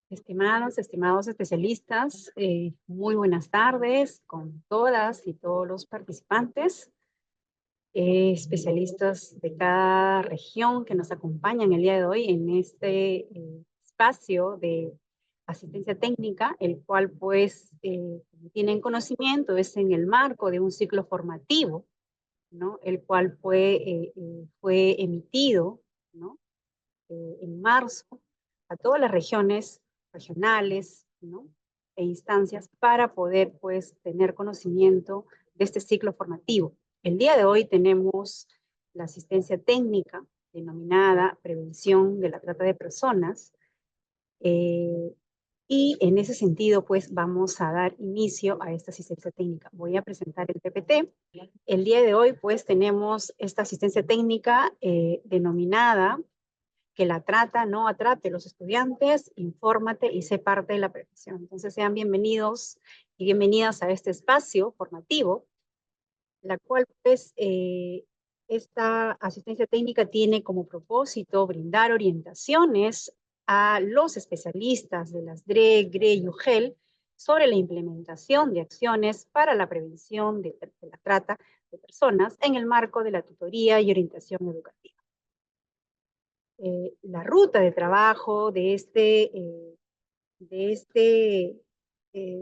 Estimados especialistas, muy buenas tardes con todas y todos los participantes, especialistas de cada región que nos acompañan el día de hoy en este espacio de asistencia técnica, el cual pues como tienen conocimiento es en el marco de un ciclo formativo, ¿no? El cual fue emitido, ¿no? En marzo a todas las regiones regionales, ¿no? E instancias para poder pues tener conocimiento de este ciclo formativo. El día de hoy tenemos la asistencia técnica denominada prevención de la trata de personas, y en ese sentido pues vamos a dar inicio a esta asistencia técnica. Voy a presentar el PPT. El día de hoy pues tenemos esta asistencia técnica denominada que la trata, no atrate los estudiantes, infórmate y sé parte de la prevención. Entonces sean bienvenidos y bienvenidas a este espacio formativo, la cual pues esta asistencia técnica tiene como propósito brindar orientaciones a los especialistas de las DRE, GRE y UGEL sobre la implementación de acciones para la prevención de la trata de personas en el marco de la tutoría y orientación educativa. La ruta de trabajo de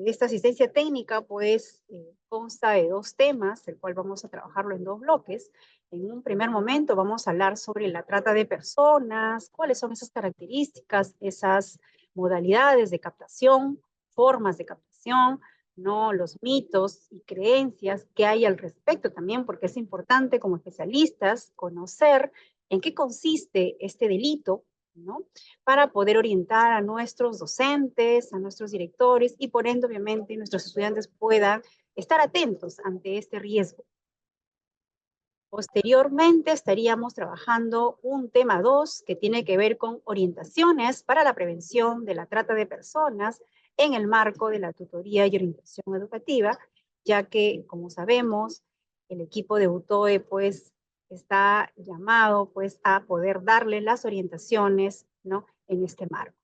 esta asistencia técnica, pues, consta de dos temas, el cual vamos a trabajarlo en dos bloques. En un primer momento vamos a hablar sobre la trata de personas, cuáles son esas características, esas modalidades de captación, formas de captación, ¿no? Los mitos y creencias que hay al respecto también, porque es importante como especialistas conocer en qué consiste este delito, ¿no? Para poder orientar a nuestros docentes, a nuestros directores y por ende, obviamente, nuestros estudiantes puedan estar atentos ante este riesgo. Posteriormente estaríamos trabajando un tema 2 que tiene que ver con orientaciones para la prevención de la trata de personas en el marco de la tutoría y orientación educativa, ya que, como sabemos, el equipo de UTOE pues está llamado pues a poder darle las orientaciones, ¿no? En este marco.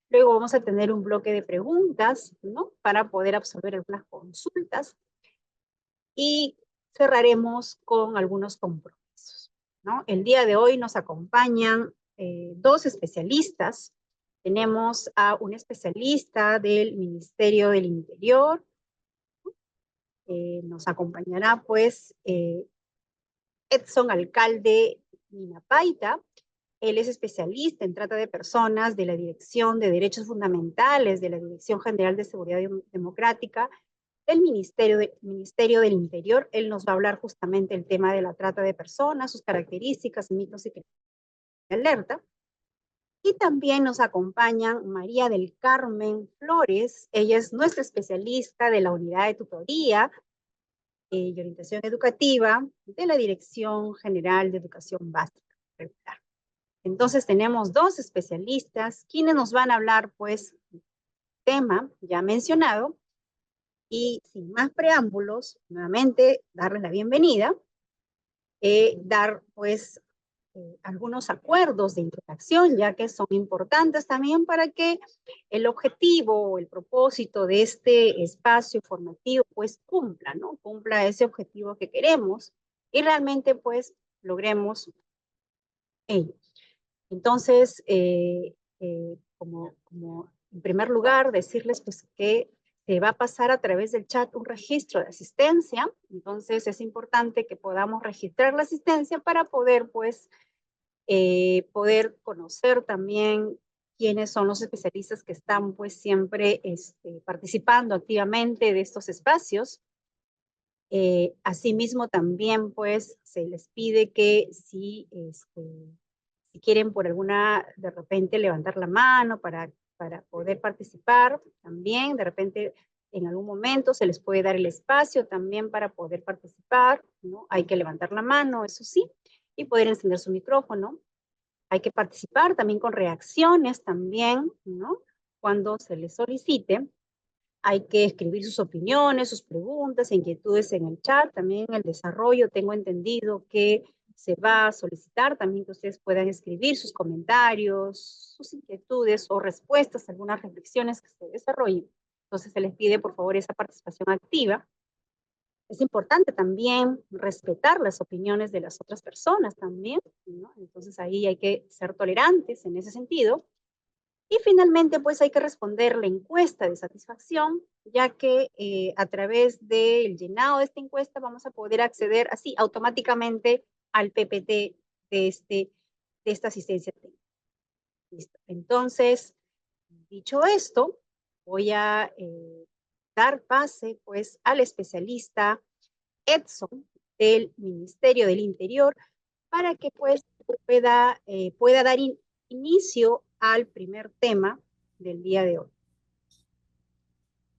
Luego vamos a tener un bloque de preguntas, ¿no? Para poder absorber algunas consultas y cerraremos con algunos compromisos, ¿no? El día de hoy nos acompañan dos especialistas. Tenemos a un especialista del Ministerio del Interior. Nos acompañará pues Edson Alcalde Minapaita. Él es especialista en trata de personas de la Dirección de Derechos Fundamentales de la Dirección General de Seguridad Democrática del Ministerio del Interior. Él nos va a hablar justamente del tema de la trata de personas, sus características, mitos y alerta. Y también nos acompañan María del Carmen Flores. Ella es nuestra especialista de la unidad de tutoría y orientación educativa de la Dirección General de Educación Básica Regular. Entonces tenemos dos especialistas quienes nos van a hablar pues tema ya mencionado. Y sin más preámbulos, nuevamente darles la bienvenida, dar pues algunos acuerdos de interacción, ya que son importantes también para que el objetivo o el propósito de este espacio formativo pues cumpla, ¿no? Cumpla ese objetivo que queremos y realmente pues logremos ello. Entonces, como en primer lugar, decirles pues que se va a pasar a través del chat un registro de asistencia. Entonces, es importante que podamos registrar la asistencia para poder pues poder conocer también quiénes son los especialistas que están pues siempre participando activamente de estos espacios. Asimismo también pues se les pide que si quieren por alguna, de repente levantar la mano para poder participar también, de repente en algún momento se les puede dar el espacio también para poder participar, ¿no? Hay que levantar la mano, eso sí, y poder encender su micrófono. Hay que participar también con reacciones también, ¿no? Cuando se les solicite. Hay que escribir sus opiniones, sus preguntas, inquietudes en el chat. También en el desarrollo tengo entendido que se va a solicitar también que ustedes puedan escribir sus comentarios, sus inquietudes o respuestas a algunas reflexiones que se desarrollen. Entonces se les pide por favor esa participación activa. Es importante también respetar las opiniones de las otras personas también, ¿no? Entonces ahí hay que ser tolerantes en ese sentido. Y finalmente, pues hay que responder la encuesta de satisfacción, ya que a través del llenado de esta encuesta vamos a poder acceder así automáticamente al PPT de esta asistencia técnica. Listo. Entonces, dicho esto, voy a dar pase pues al especialista Edson del Ministerio del Interior para que pues pueda dar inicio al primer tema del día de hoy.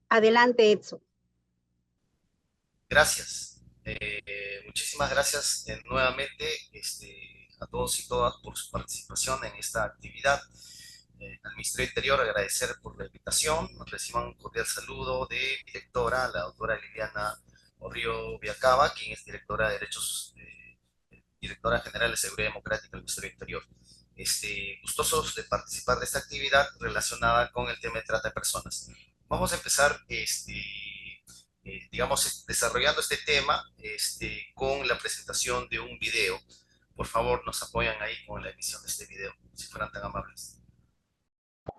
Adelante, Edson. Gracias. Muchísimas gracias nuevamente a todos y todas por su participación en esta actividad. Al Ministerio del Interior agradecer por la invitación. Reciban un cordial saludo de directora, la doctora Liliana Orrio Viacaba, quien es directora de Derechos, directora general de Seguridad Democrática del Ministerio del Interior. Gustosos de participar de esta actividad relacionada con el tema de trata de personas. Vamos a empezar digamos, desarrollando este tema con la presentación de un video. Por favor, nos apoyan ahí con la emisión de este video, si fueran tan amables.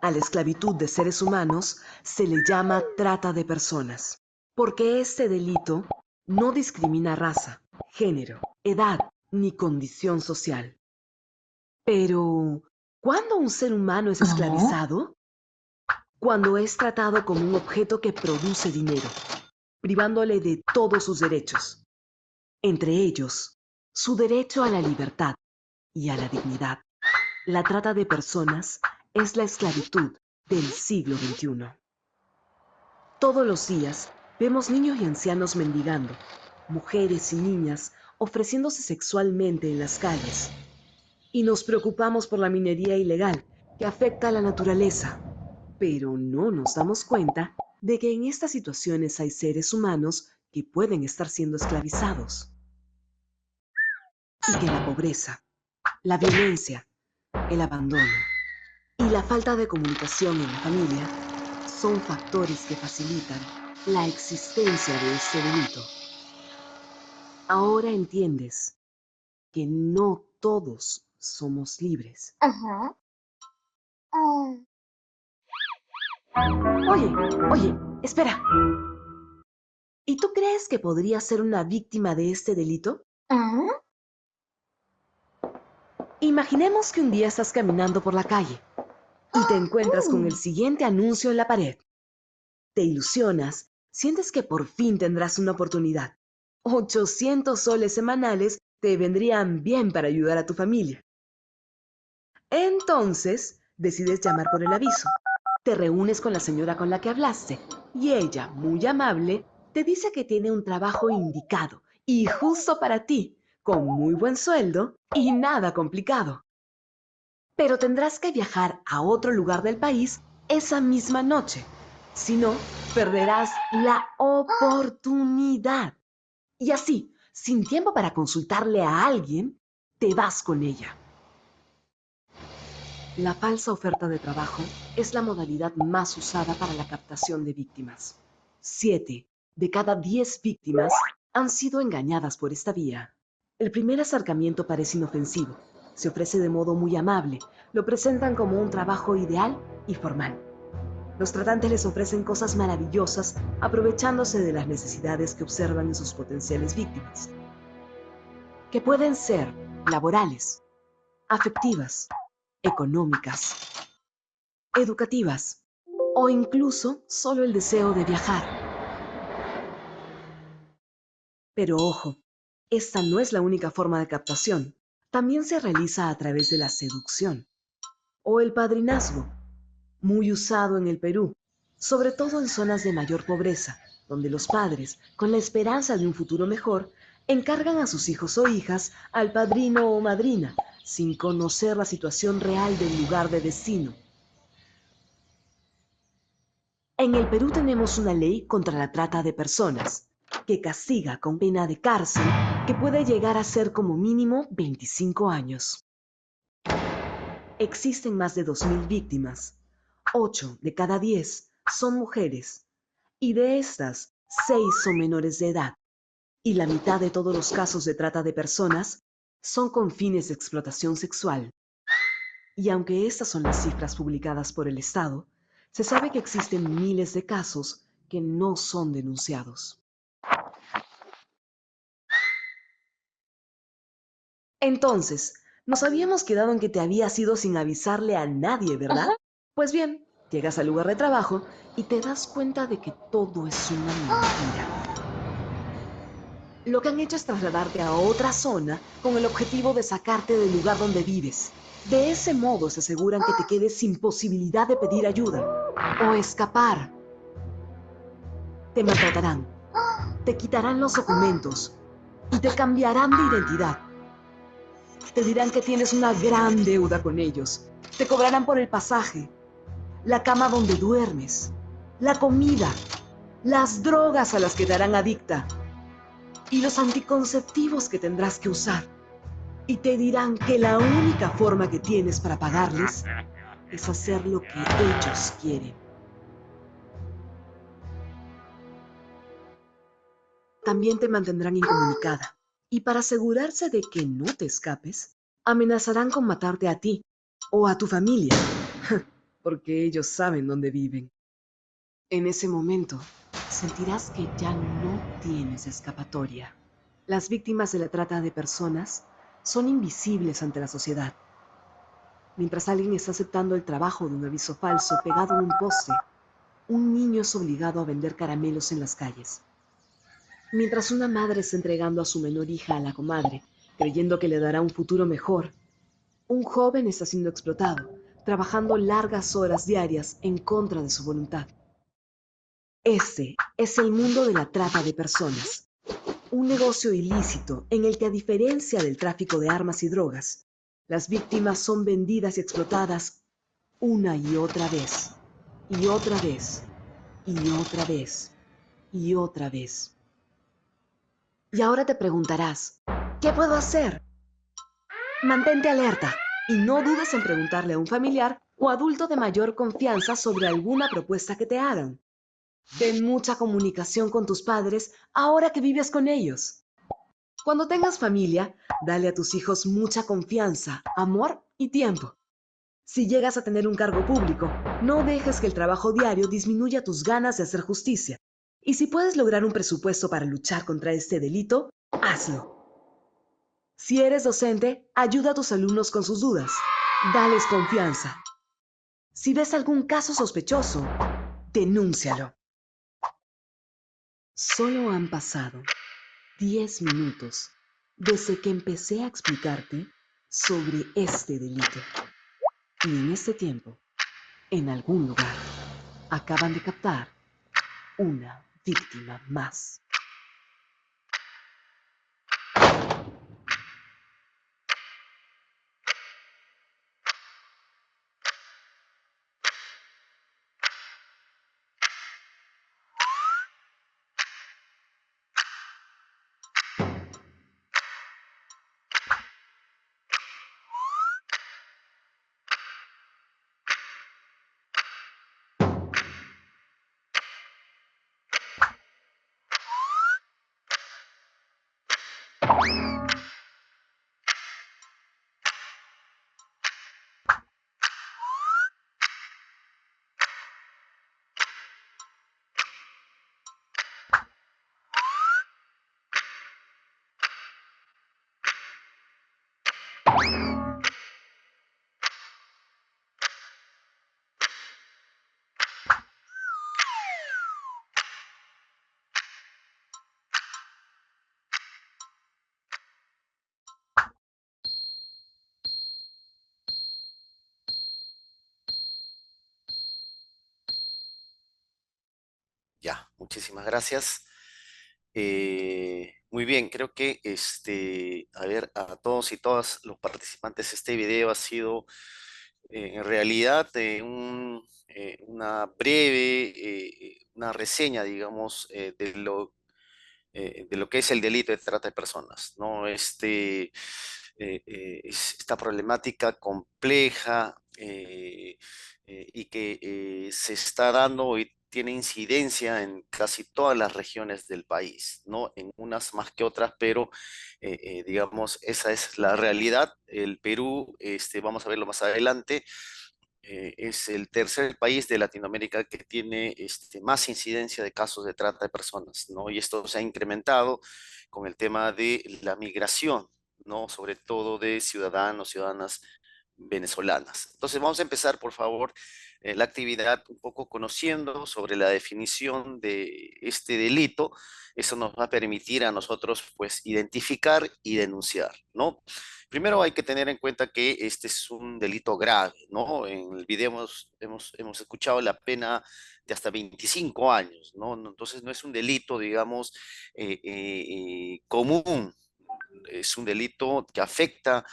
A la esclavitud de seres humanos se le llama trata de personas, porque este delito no discrimina raza, género, edad ni condición social. Pero, ¿cuándo un ser humano es esclavizado? Cuando es tratado como un objeto que produce dinero, privándole de todos sus derechos, entre ellos, su derecho a la libertad y a la dignidad. La trata de personas es la esclavitud del siglo XXI. Todos los días vemos niños y ancianos mendigando, mujeres y niñas ofreciéndose sexualmente en las calles. Y nos preocupamos por la minería ilegal que afecta a la naturaleza. Pero no nos damos cuenta de que en estas situaciones hay seres humanos que pueden estar siendo esclavizados. Y que la pobreza, la violencia, el abandono y la falta de comunicación en la familia son factores que facilitan la existencia de este delito. Ahora entiendes que no todos somos libres. Ajá. Oye, espera. ¿Y tú crees que podría ser una víctima de este delito? Ah. Imaginemos que un día estás caminando por la calle y te encuentras con el siguiente anuncio en la pared. Te ilusionas, sientes que por fin tendrás una oportunidad. 800 soles semanales te vendrían bien para ayudar a tu familia. Entonces, decides llamar por el aviso. Te reúnes con la señora con la que hablaste y ella, muy amable, te dice que tiene un trabajo indicado y justo para ti, con muy buen sueldo y nada complicado. Pero tendrás que viajar a otro lugar del país esa misma noche. Si no, perderás la oportunidad. Y así, sin tiempo para consultarle a alguien, te vas con ella. La falsa oferta de trabajo es la modalidad más usada para la captación de víctimas. 7 de cada 10 víctimas han sido engañadas por esta vía. El primer acercamiento parece inofensivo. Se ofrece de modo muy amable. Lo presentan como un trabajo ideal y formal. Los tratantes les ofrecen cosas maravillosas aprovechándose de las necesidades que observan en sus potenciales víctimas, que pueden ser laborales, afectivas, económicas, educativas o incluso solo el deseo de viajar. Pero ojo, esta no es la única forma de captación. También se realiza a través de la seducción o el padrinazgo, muy usado en el Perú, sobre todo en zonas de mayor pobreza, donde los padres, con la esperanza de un futuro mejor, encargan a sus hijos o hijas al padrino o madrina, sin conocer la situación real del lugar de destino. En el Perú tenemos una ley contra la trata de personas, que castiga con pena de cárcel que puede llegar a ser como mínimo 25 años. Existen más de 2.000 víctimas. 8 de cada 10 son mujeres, y de estas, 6 son menores de edad. Y la mitad de todos los casos de trata de personas son con fines de explotación sexual. Y aunque estas son las cifras publicadas por el Estado, se sabe que existen miles de casos que no son denunciados. Entonces, nos habíamos quedado en que te habías ido sin avisarle a nadie, ¿verdad? Pues bien, llegas al lugar de trabajo y te das cuenta de que todo es una mentira. Lo que han hecho es trasladarte a otra zona con el objetivo de sacarte del lugar donde vives. De ese modo se aseguran que te quedes sin posibilidad de pedir ayuda o escapar. Te maltratarán, te quitarán los documentos y te cambiarán de identidad. Te dirán que tienes una gran deuda con ellos. Te cobrarán por el pasaje, la cama donde duermes, la comida, las drogas a las que te harán adicta y los anticonceptivos que tendrás que usar. Y te dirán que la única forma que tienes para pagarles es hacer lo que ellos quieren. También te mantendrán incomunicada. Y para asegurarse de que no te escapes, amenazarán con matarte a ti o a tu familia, porque ellos saben dónde viven. En ese momento, sentirás que ya no tienes escapatoria. Las víctimas de la trata de personas son invisibles ante la sociedad. Mientras alguien está aceptando el trabajo de un aviso falso pegado en un poste, un niño es obligado a vender caramelos en las calles. Mientras una madre está entregando a su menor hija a la comadre, creyendo que le dará un futuro mejor, un joven está siendo explotado, trabajando largas horas diarias en contra de su voluntad. Este es el mundo de la trata de personas, un negocio ilícito en el que, a diferencia del tráfico de armas y drogas, las víctimas son vendidas y explotadas una y otra vez, y otra vez, y otra vez, y otra vez. Y ahora te preguntarás, ¿qué puedo hacer? Mantente alerta y no dudes en preguntarle a un familiar o adulto de mayor confianza sobre alguna propuesta que te hagan. Ten mucha comunicación con tus padres ahora que vives con ellos. Cuando tengas familia, dale a tus hijos mucha confianza, amor y tiempo. Si llegas a tener un cargo público, no dejes que el trabajo diario disminuya tus ganas de hacer justicia. Y si puedes lograr un presupuesto para luchar contra este delito, hazlo. Si eres docente, ayuda a tus alumnos con sus dudas. Dales confianza. Si ves algún caso sospechoso, denúncialo. Solo han pasado 10 minutos desde que empecé a explicarte sobre este delito. Y en este tiempo, en algún lugar, acaban de captar una víctima más. Ya, muchísimas gracias. Muy bien, creo que a ver, a todos y todas los participantes, este video ha sido en realidad una breve, una reseña, digamos, de lo de lo que es el delito de trata de personas, ¿no? Esta problemática compleja y que se está dando y tiene incidencia en casi todas las regiones del país, ¿no? En unas más que otras, pero digamos, esa es la realidad. El Perú, vamos a verlo más adelante, es el tercer país de Latinoamérica que tiene más incidencia de casos de trata de personas, ¿no? Y esto se ha incrementado con el tema de la migración, ¿no? Sobre todo de ciudadanos, ciudadanas venezolanas. Entonces vamos a empezar, por favor, la actividad un poco conociendo sobre la definición de este delito. Eso nos va a permitir a nosotros, pues, identificar y denunciar, ¿no? Primero hay que tener en cuenta que este es un delito grave, ¿no? En el video hemos escuchado la pena de hasta 25 años, ¿no? Entonces no es un delito, digamos, común, es un delito que afecta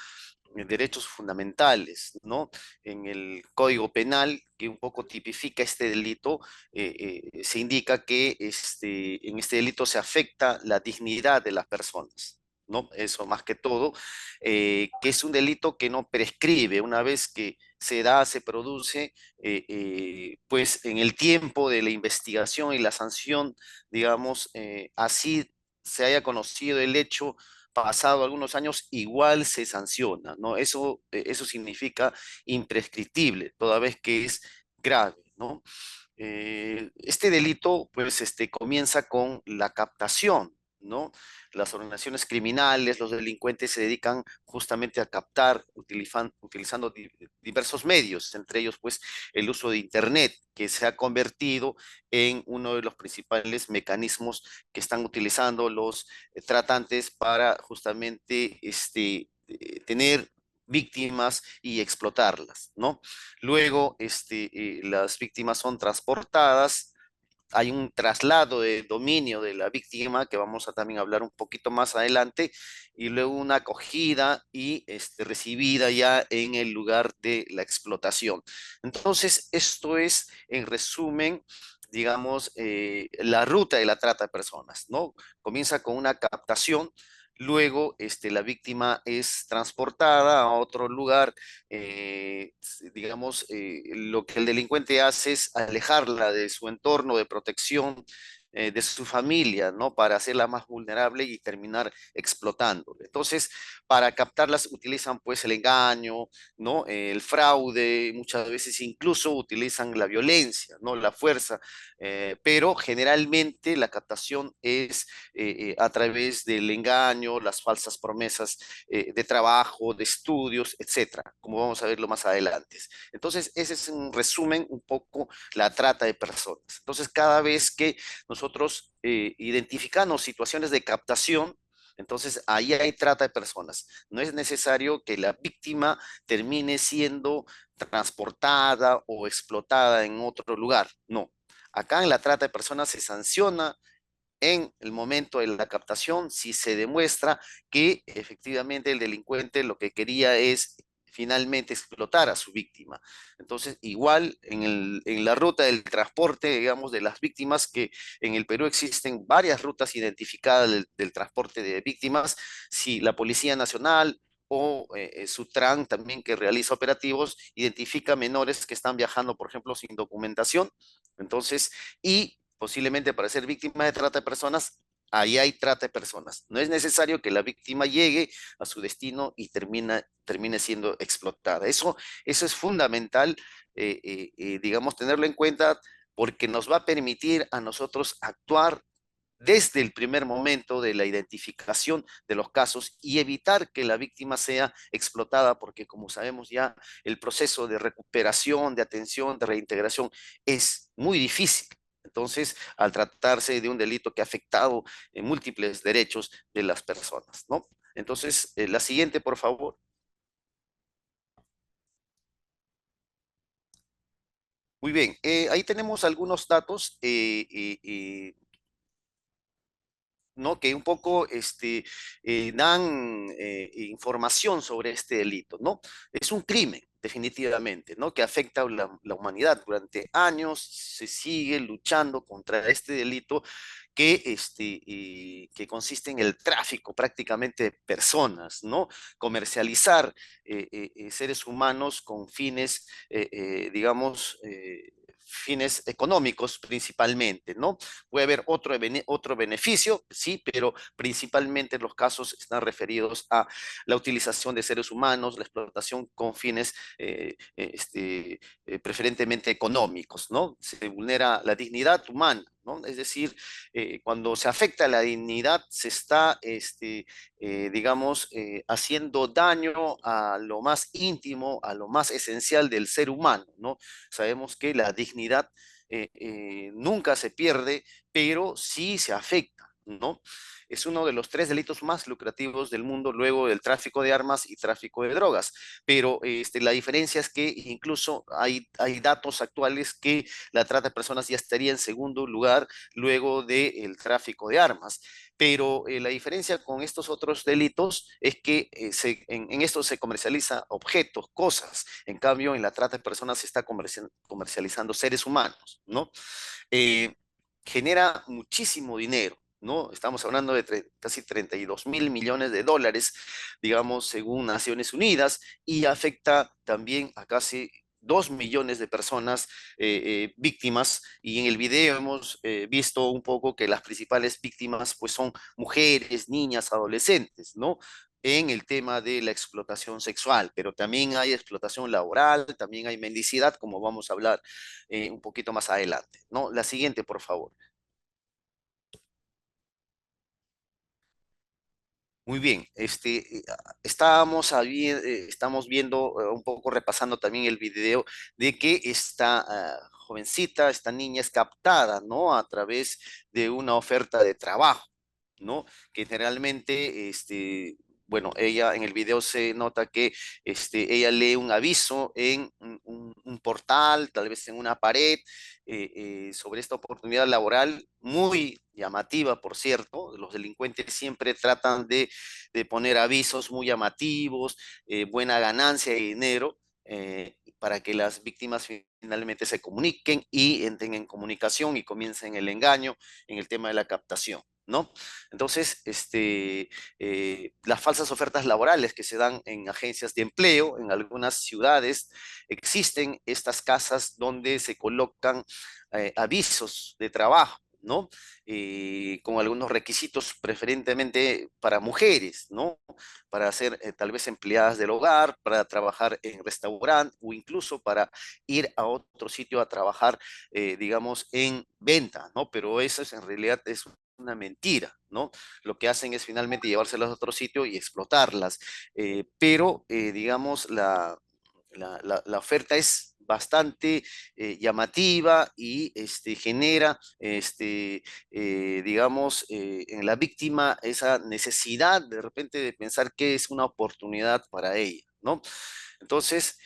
derechos fundamentales, ¿no? En el Código Penal, que un poco tipifica este delito, se indica que en este delito se afecta la dignidad de las personas, ¿no? Eso más que todo, que es un delito que no prescribe una vez que se da, se produce, pues en el tiempo de la investigación y la sanción, digamos, así se haya conocido el hecho pasado algunos años, igual se sanciona, ¿no? Eso significa imprescriptible, toda vez que es grave, ¿no? Este delito, pues, comienza con la captación, ¿no? Las organizaciones criminales, los delincuentes se dedican justamente a captar utilizando diversos medios, entre ellos, pues, el uso de Internet, que se ha convertido en uno de los principales mecanismos que están utilizando los tratantes para justamente tener víctimas y explotarlas, ¿no? Luego, las víctimas son transportadas, hay un traslado de dominio de la víctima, que vamos a también hablar un poquito más adelante, y luego una acogida y recibida ya en el lugar de la explotación. Entonces, esto es, en resumen, digamos, la ruta de la trata de personas, ¿no? Comienza con una captación. Luego, la víctima es transportada a otro lugar, digamos, lo que el delincuente hace es alejarla de su entorno de protección, de su familia, ¿no? Para hacerla más vulnerable y terminar explotándola. Entonces, para captarlas utilizan pues el engaño, ¿no? El fraude, muchas veces incluso utilizan la violencia, ¿no? La fuerza, pero generalmente la captación es a través del engaño, las falsas promesas de trabajo, de estudios, etcétera, como vamos a verlo más adelante. Entonces, ese es un resumen un poco la trata de personas. Entonces, cada vez que nosotros identificamos situaciones de captación, entonces ahí hay trata de personas. No es necesario que la víctima termine siendo transportada o explotada en otro lugar. No. Acá en la trata de personas se sanciona en el momento de la captación si se demuestra que efectivamente el delincuente lo que quería es finalmente explotar a su víctima. Entonces, igual en la ruta del transporte, digamos, de las víctimas, que en el Perú existen varias rutas identificadas del transporte de víctimas, si la Policía Nacional o Sutran también que realiza operativos, identifica menores que están viajando, por ejemplo, sin documentación. Entonces, y posiblemente para ser víctima de trata de personas, ahí hay trata de personas. No es necesario que la víctima llegue a su destino y termine siendo explotada. Eso es fundamental, digamos, tenerlo en cuenta porque nos va a permitir a nosotros actuar desde el primer momento de la identificación de los casos y evitar que la víctima sea explotada, porque como sabemos ya el proceso de recuperación, de atención, de reintegración es muy difícil. Entonces, al tratarse de un delito que ha afectado en múltiples derechos de las personas, ¿no? Entonces, la siguiente, por favor. Muy bien, ahí tenemos algunos datos ¿no? Que un poco dan información sobre este delito, ¿no? Es un crimen. definitivamente, ¿no? Que afecta a la humanidad. Durante años se sigue luchando contra este delito que consiste en el tráfico prácticamente de personas, ¿no? Comercializar seres humanos con fines, digamos, fines económicos principalmente, ¿no? Puede haber otro beneficio, sí, pero principalmente los casos están referidos a la utilización de seres humanos, la explotación con fines preferentemente económicos, ¿no? Se vulnera la dignidad humana, ¿no? Es decir, cuando se afecta la dignidad, se está, digamos, haciendo daño a lo más íntimo, a lo más esencial del ser humano, ¿no? Sabemos que la dignidad nunca se pierde, pero sí se afecta, ¿no? Es uno de los tres delitos más lucrativos del mundo luego del tráfico de armas y tráfico de drogas. Pero la diferencia es que incluso hay datos actuales que la trata de personas ya estaría en segundo lugar luego del tráfico de armas. Pero la diferencia con estos otros delitos es que en esto se comercializa objetos, cosas. En cambio, en la trata de personas se está comercializando seres humanos, ¿no? eh, Genera muchísimo dinero, ¿no? Estamos hablando de casi 32.000 millones de dólares, digamos, según Naciones Unidas, y afecta también a casi 2 millones de personas víctimas, y en el video hemos visto un poco que las principales víctimas pues son mujeres, niñas, adolescentes, ¿no? En el tema de la explotación sexual, pero también hay explotación laboral, también hay mendicidad, como vamos a hablar un poquito más adelante, ¿no? La siguiente, por favor. Muy bien, estamos viendo un poco, repasando también el video de que esta jovencita, esta niña es captada, ¿no? A través de una oferta de trabajo, ¿no? Que generalmente, bueno, ella en el video se nota que ella lee un aviso en un portal, tal vez en una pared, sobre esta oportunidad laboral muy llamativa, por cierto. Los delincuentes siempre tratan de poner avisos muy llamativos, buena ganancia de dinero, para que las víctimas finalmente se comuniquen y entren en comunicación y comiencen el engaño en el tema de la captación, ¿no? Entonces, las falsas ofertas laborales que se dan en agencias de empleo, en algunas ciudades, existen estas casas donde se colocan avisos de trabajo, ¿no? Con algunos requisitos preferentemente para mujeres, ¿no? Para ser tal vez empleadas del hogar, para trabajar en restaurante o incluso para ir a otro sitio a trabajar, digamos, en venta, ¿no? Pero eso es en realidad es una mentira, ¿no? Lo que hacen es finalmente llevárselas a otro sitio y explotarlas. Pero, digamos, la oferta es bastante llamativa y genera, digamos, en la víctima esa necesidad de repente de pensar que es una oportunidad para ella, ¿no? Entonces,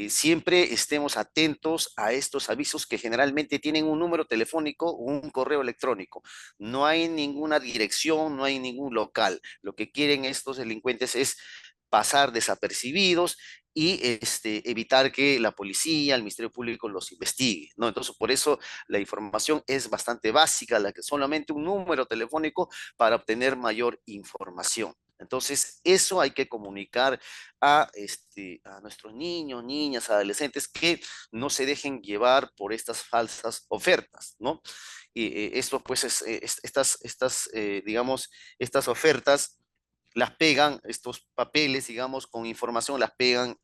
siempre estemos atentos a estos avisos que generalmente tienen un número telefónico o un correo electrónico. No hay ninguna dirección, no hay ningún local. Lo que quieren estos delincuentes es pasar desapercibidos y evitar que la policía, el Ministerio Público los investigue, ¿no? Entonces, por eso la información es bastante básica, la que solamente un número telefónico para obtener mayor información. Entonces, eso hay que comunicar a nuestros niños, niñas, adolescentes que no se dejen llevar por estas falsas ofertas, ¿no? Y esto, pues, digamos, estas ofertas las pegan, estos papeles, digamos, con información, las pegan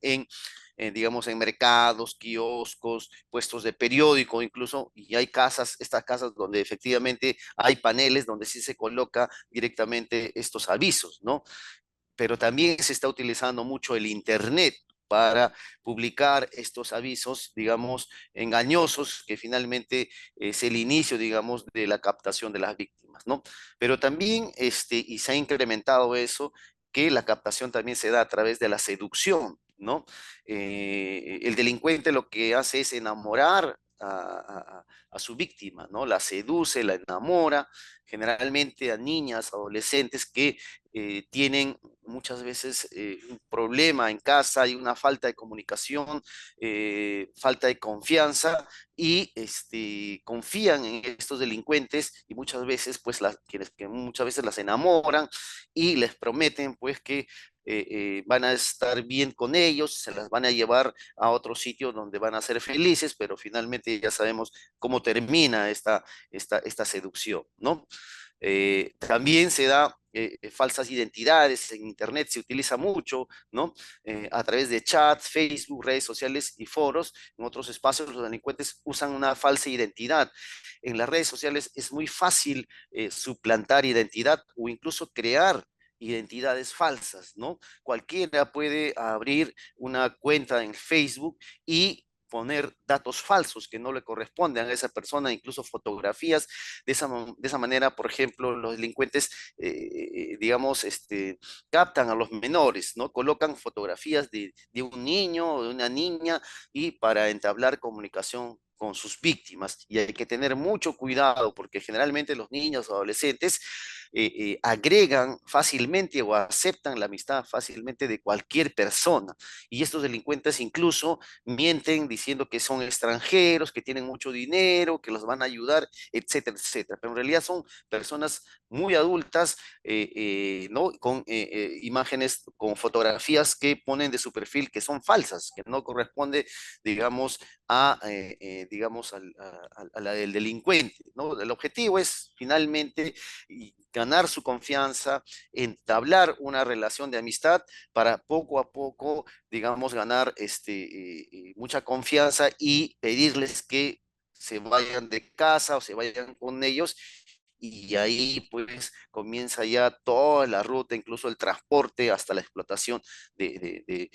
digamos, en mercados, kioscos, puestos de periódico incluso, y hay casas, estas casas donde efectivamente hay paneles donde sí se coloca directamente estos avisos, ¿no? Pero también se está utilizando mucho el Internet para publicar estos avisos, digamos, engañosos, que finalmente es el inicio, digamos, de la captación de las víctimas, ¿no? Pero también, y se ha incrementado eso, que la captación también se da a través de la seducción, ¿no? El delincuente lo que hace es enamorar a su víctima, ¿no? La seduce, la enamora, generalmente a niñas, adolescentes que tienen muchas veces un problema en casa, hay una falta de comunicación, falta de confianza y confían en estos delincuentes y muchas veces pues quienes que muchas veces las enamoran y les prometen pues que van a estar bien con ellos, se las van a llevar a otro sitio donde van a ser felices, pero finalmente ya sabemos cómo termina esta seducción, ¿no? También se da falsas identidades en Internet, se utiliza mucho, ¿no? A través de chats, Facebook, redes sociales y foros. En otros espacios los delincuentes usan una falsa identidad. En las redes sociales es muy fácil suplantar identidad o incluso crear identidades falsas, ¿no? Cualquiera puede abrir una cuenta en Facebook y poner datos falsos que no le corresponden a esa persona, incluso fotografías. De esa manera, por ejemplo, los delincuentes, digamos, captan a los menores, ¿no? Colocan fotografías de un niño o de una niña y para entablar comunicación con sus víctimas. Y hay que tener mucho cuidado porque generalmente los niños o adolescentes agregan fácilmente o aceptan la amistad fácilmente de cualquier persona. Y estos delincuentes incluso mienten diciendo que son extranjeros, que tienen mucho dinero, que los van a ayudar, etcétera, etcétera. Pero en realidad son personas muy adultas, ¿no? Con imágenes, con fotografías que ponen de su perfil que son falsas, que no corresponde, digamos, digamos, a la del delincuente, ¿no? El objetivo es finalmente ganar su confianza, entablar una relación de amistad para poco a poco, digamos, ganar mucha confianza y pedirles que se vayan de casa o se vayan con ellos y ahí pues comienza ya toda la ruta, incluso el transporte hasta la explotación de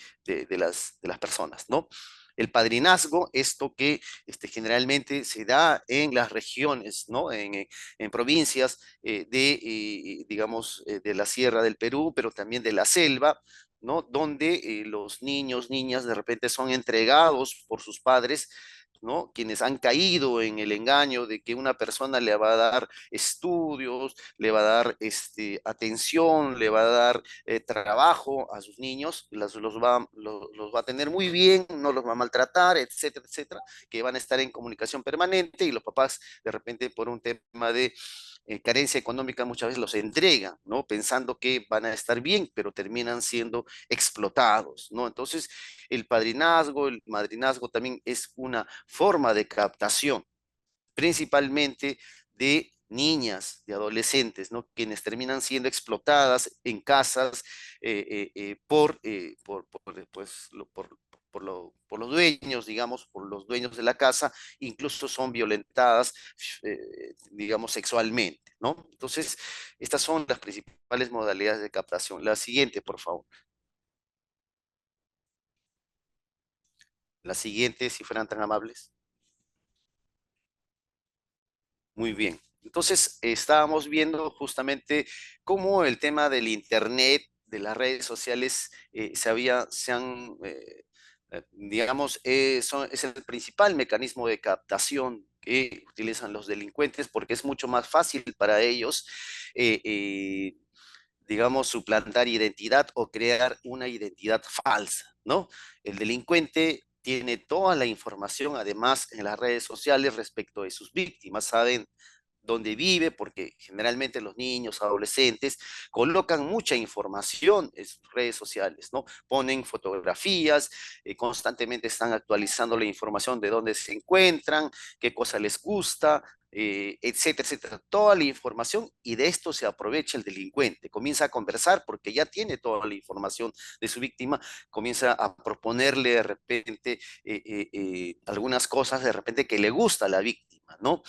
las personas, ¿no? El padrinazgo, esto que generalmente se da en las regiones, ¿no? En provincias digamos, de la sierra del Perú, pero también de la selva, ¿no? Donde los niños, niñas de repente son entregados por sus padres, ¿no? Quienes han caído en el engaño de que una persona le va a dar estudios, le va a dar atención, le va a dar trabajo a sus niños, los va a tener muy bien, no los va a maltratar, etcétera, etcétera, que van a estar en comunicación permanente y los papás de repente por un tema de carencia económica muchas veces los entregan, ¿no? Pensando que van a estar bien, pero terminan siendo explotados, ¿no? Entonces, el padrinazgo, el madrinazgo también es una forma de captación, principalmente de niñas, de adolescentes, ¿no? Quienes terminan siendo explotadas en casas pues, por los dueños, digamos, por los dueños de la casa, incluso son violentadas, digamos, sexualmente, ¿no? Entonces, estas son las principales modalidades de captación. La siguiente, por favor. La siguiente, si fueran tan amables. Muy bien. Entonces, estábamos viendo justamente cómo el tema del Internet, de las redes sociales, digamos, es el principal mecanismo de captación que utilizan los delincuentes porque es mucho más fácil para ellos, eh, eh, digamos, suplantar identidad o crear una identidad falsa, ¿no? El delincuente tiene toda la información, además, en las redes sociales respecto de sus víctimas, saben dónde vive, porque generalmente los niños, adolescentes, colocan mucha información en sus redes sociales, ¿no? Ponen fotografías, constantemente están actualizando la información de dónde se encuentran, qué cosa les gusta, etcétera, etcétera, toda la información y de esto se aprovecha el delincuente, comienza a conversar porque ya tiene toda la información de su víctima, comienza a proponerle de repente algunas cosas de repente que le gusta a la víctima, ¿no?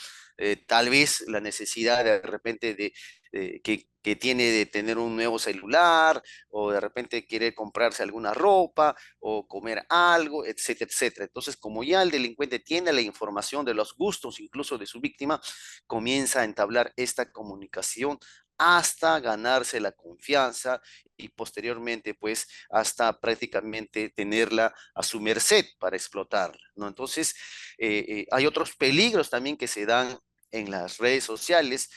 Tal vez la necesidad de repente que tiene de tener un nuevo celular o de repente quiere comprarse alguna ropa o comer algo, etcétera, etcétera. Entonces, como ya el delincuente tiene la información de los gustos incluso de su víctima, comienza a entablar esta comunicación hasta ganarse la confianza y posteriormente, pues, hasta prácticamente tenerla a su merced para explotarla, ¿no? Entonces, hay otros peligros también que se dan en las redes sociales,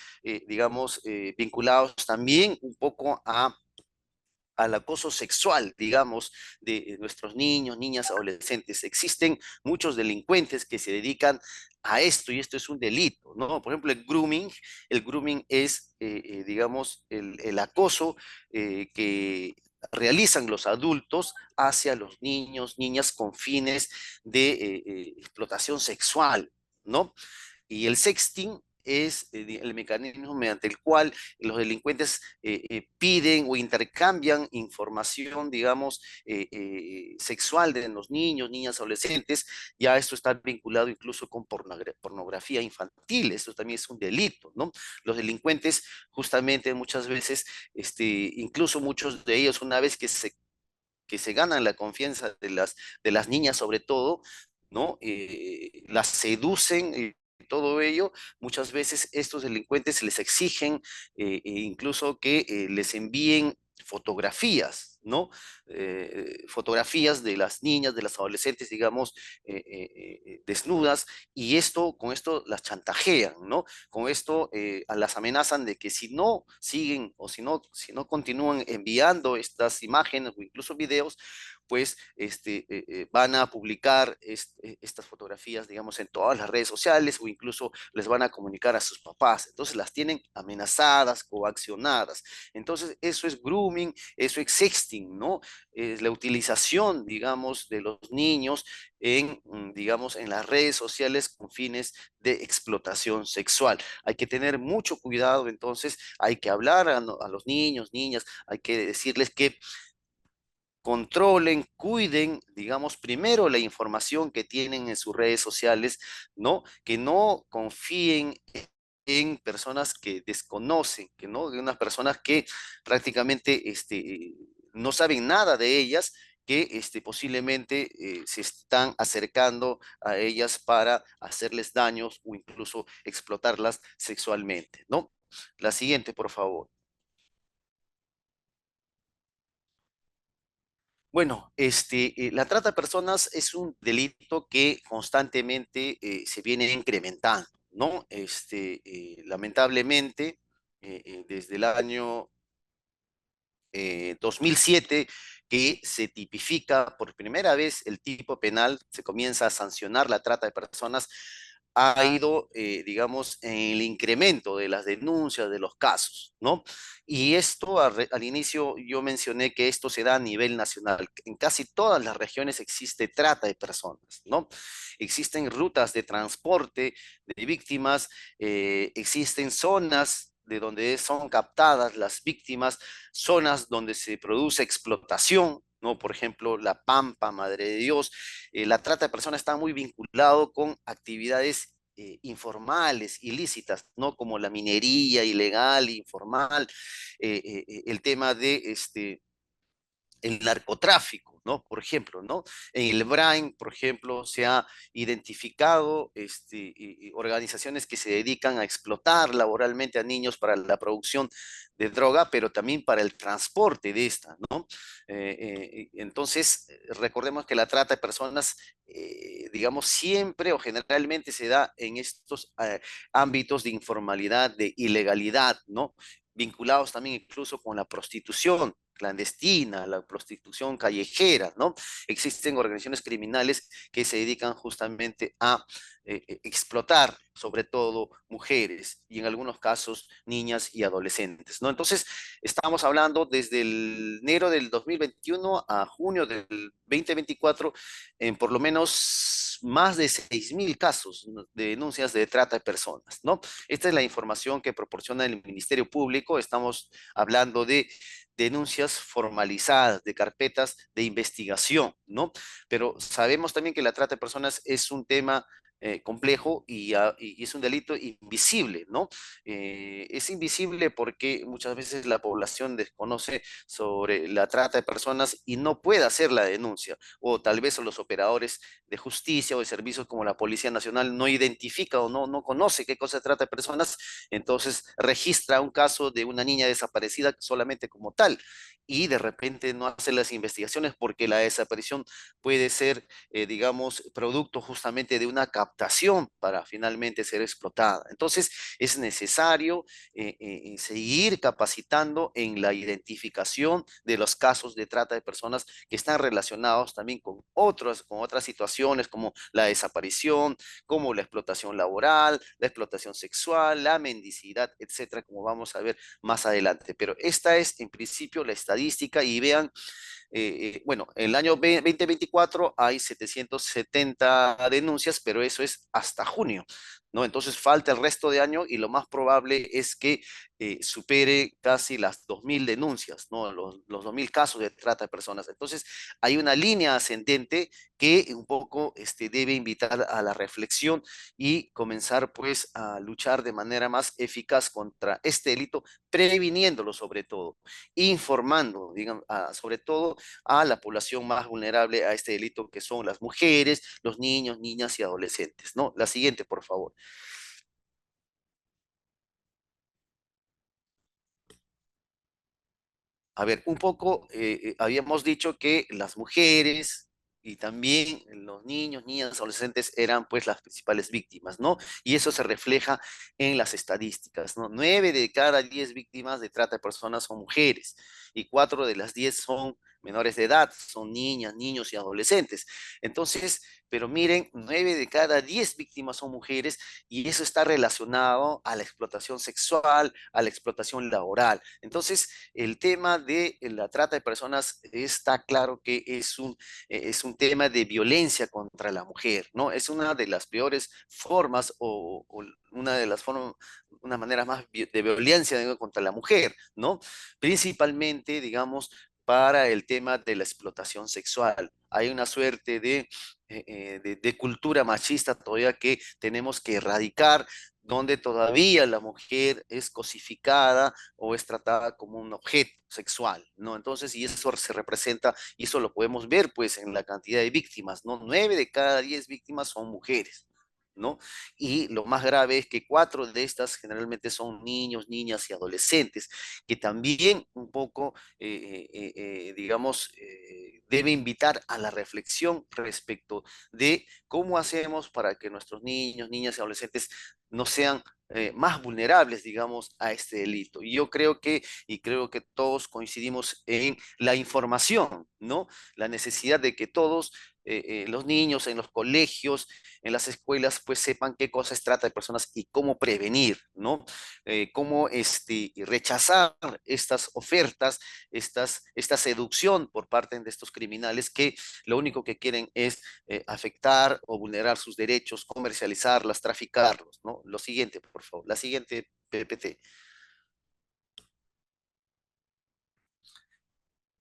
digamos, vinculados también un poco al acoso sexual, digamos, de nuestros niños, niñas, adolescentes. Existen muchos delincuentes que se dedican a esto y esto es un delito, ¿no? Por ejemplo, el grooming es, digamos, el acoso que realizan los adultos hacia los niños, niñas con fines de explotación sexual, ¿no? Y el sexting es el mecanismo mediante el cual los delincuentes piden o intercambian información, digamos, sexual de los niños, niñas, adolescentes. Ya esto está vinculado incluso con pornografía infantil. Esto también es un delito, ¿no? Los delincuentes justamente muchas veces, incluso muchos de ellos, una vez que se ganan la confianza de las niñas sobre todo, ¿no? Las seducen y todo ello, muchas veces estos delincuentes les exigen incluso que les envíen fotografías, ¿no? Fotografías de las niñas, de las adolescentes, digamos, desnudas, y con esto las chantajean, ¿no? Con esto las amenazan de que si no siguen o si no continúan enviando estas imágenes o incluso videos, pues van a publicar estas fotografías, digamos, en todas las redes sociales o incluso les van a comunicar a sus papás. Entonces las tienen amenazadas, coaccionadas. Entonces eso es grooming, eso es sexting, ¿no? Es la utilización, digamos, de los niños digamos, en las redes sociales con fines de explotación sexual. Hay que tener mucho cuidado, entonces hay que hablar a los niños, niñas, hay que decirles que controlen, cuiden, digamos, primero la información que tienen en sus redes sociales, ¿no? Que no confíen en personas que desconocen, que no, de unas personas que prácticamente no saben nada de ellas, que posiblemente se están acercando a ellas para hacerles daños o incluso explotarlas sexualmente, ¿no? La siguiente, por favor. Bueno, la trata de personas es un delito que constantemente se viene incrementando, ¿no? Lamentablemente, desde el año 2007, que se tipifica por primera vez el tipo penal, se comienza a sancionar la trata de personas, ha ido, digamos, en el incremento de las denuncias de los casos, ¿no? Y esto, al inicio yo mencioné que esto se da a nivel nacional. En casi todas las regiones existe trata de personas, ¿no? Existen rutas de transporte de víctimas, existen zonas de donde son captadas las víctimas, zonas donde se produce explotación, ¿no? Por ejemplo, La Pampa, Madre de Dios. La trata de personas está muy vinculado con actividades informales, ilícitas, ¿no? Como la minería ilegal, informal, el tema de el narcotráfico, ¿no? Por ejemplo, ¿no? En el Brain, por ejemplo, se ha identificado organizaciones que se dedican a explotar laboralmente a niños para la producción de droga, pero también para el transporte de esta, ¿no? Entonces, recordemos que la trata de personas, digamos, siempre o generalmente se da en estos ámbitos de informalidad, de ilegalidad, ¿no? Vinculados también incluso con la prostitución clandestina, la prostitución callejera, ¿no? Existen organizaciones criminales que se dedican justamente a explotar, sobre todo mujeres y en algunos casos niñas y adolescentes, ¿no? Entonces, estamos hablando desde el enero del 2021 a junio del 2024 en por lo menos más de 6.000 casos de denuncias de trata de personas, ¿no? Esta es la información que proporciona el Ministerio Público. Estamos hablando de denuncias formalizadas, de carpetas de investigación, ¿no? Pero sabemos también que la trata de personas es un tema complejo y es un delito invisible, ¿no? Es invisible porque muchas veces la población desconoce sobre la trata de personas y no puede hacer la denuncia, o tal vez los operadores de justicia o de servicios como la Policía Nacional no identifica o no conoce qué cosa se trata de personas, entonces registra un caso de una niña desaparecida solamente como tal y de repente no hace las investigaciones porque la desaparición puede ser, digamos, producto justamente de una captación para finalmente ser explotada. Entonces, es necesario seguir capacitando en la identificación de los casos de trata de personas que están relacionados también con otras situaciones como la desaparición, como la explotación laboral, la explotación sexual, la mendicidad, etcétera, como vamos a ver más adelante. Pero esta es en principio la estadística y vean bueno, el año 2024 hay 770 denuncias, pero eso es hasta junio, ¿no? Entonces falta el resto de año y lo más probable es que supere casi las 2.000 denuncias, ¿no? Los 2.000 casos de trata de personas. Entonces hay una línea ascendente que un poco debe invitar a la reflexión y comenzar pues a luchar de manera más eficaz contra este delito, previniéndolo sobre todo, informando, digan, sobre todo a la población más vulnerable a este delito, que son las mujeres, los niños, niñas y adolescentes, ¿no? La siguiente, por favor. A ver, un poco habíamos dicho que las mujeres y también los niños, niñas, adolescentes eran pues las principales víctimas, ¿no? Y eso se refleja en las estadísticas, ¿no? 9 de cada 10 víctimas de trata de personas son mujeres y 4 de las 10 son menores de edad, son niñas, niños y adolescentes. Entonces, pero miren, 9 de cada 10 víctimas son mujeres y eso está relacionado a la explotación sexual, a la explotación laboral. Entonces, el tema de la trata de personas está claro que es un tema de violencia contra la mujer, ¿no? Es una de las peores formas o una de las formas, una manera más de violencia, digo, contra la mujer, ¿no? Principalmente, digamos, para el tema de la explotación sexual. Hay una suerte de cultura machista todavía que tenemos que erradicar, donde todavía la mujer es cosificada o es tratada como un objeto sexual, ¿no? Entonces, y eso se representa, y eso lo podemos ver, pues, en la cantidad de víctimas, ¿no? 9 de cada 10 víctimas son mujeres, ¿no? Y lo más grave es que 4 de estas generalmente son niños, niñas y adolescentes, que también un poco, digamos, debe invitar a la reflexión respecto de cómo hacemos para que nuestros niños, niñas y adolescentes no sean más vulnerables, digamos, a este delito. Y creo que todos coincidimos en la información, ¿no? La necesidad de que todos los niños en los colegios, en las escuelas, pues sepan qué cosas trata de personas y cómo prevenir, ¿no? Cómo rechazar estas ofertas, esta seducción por parte de estos criminales que lo único que quieren es afectar o vulnerar sus derechos, comercializarlas, traficarlos, ¿no? Lo siguiente, por favor, la siguiente PPT.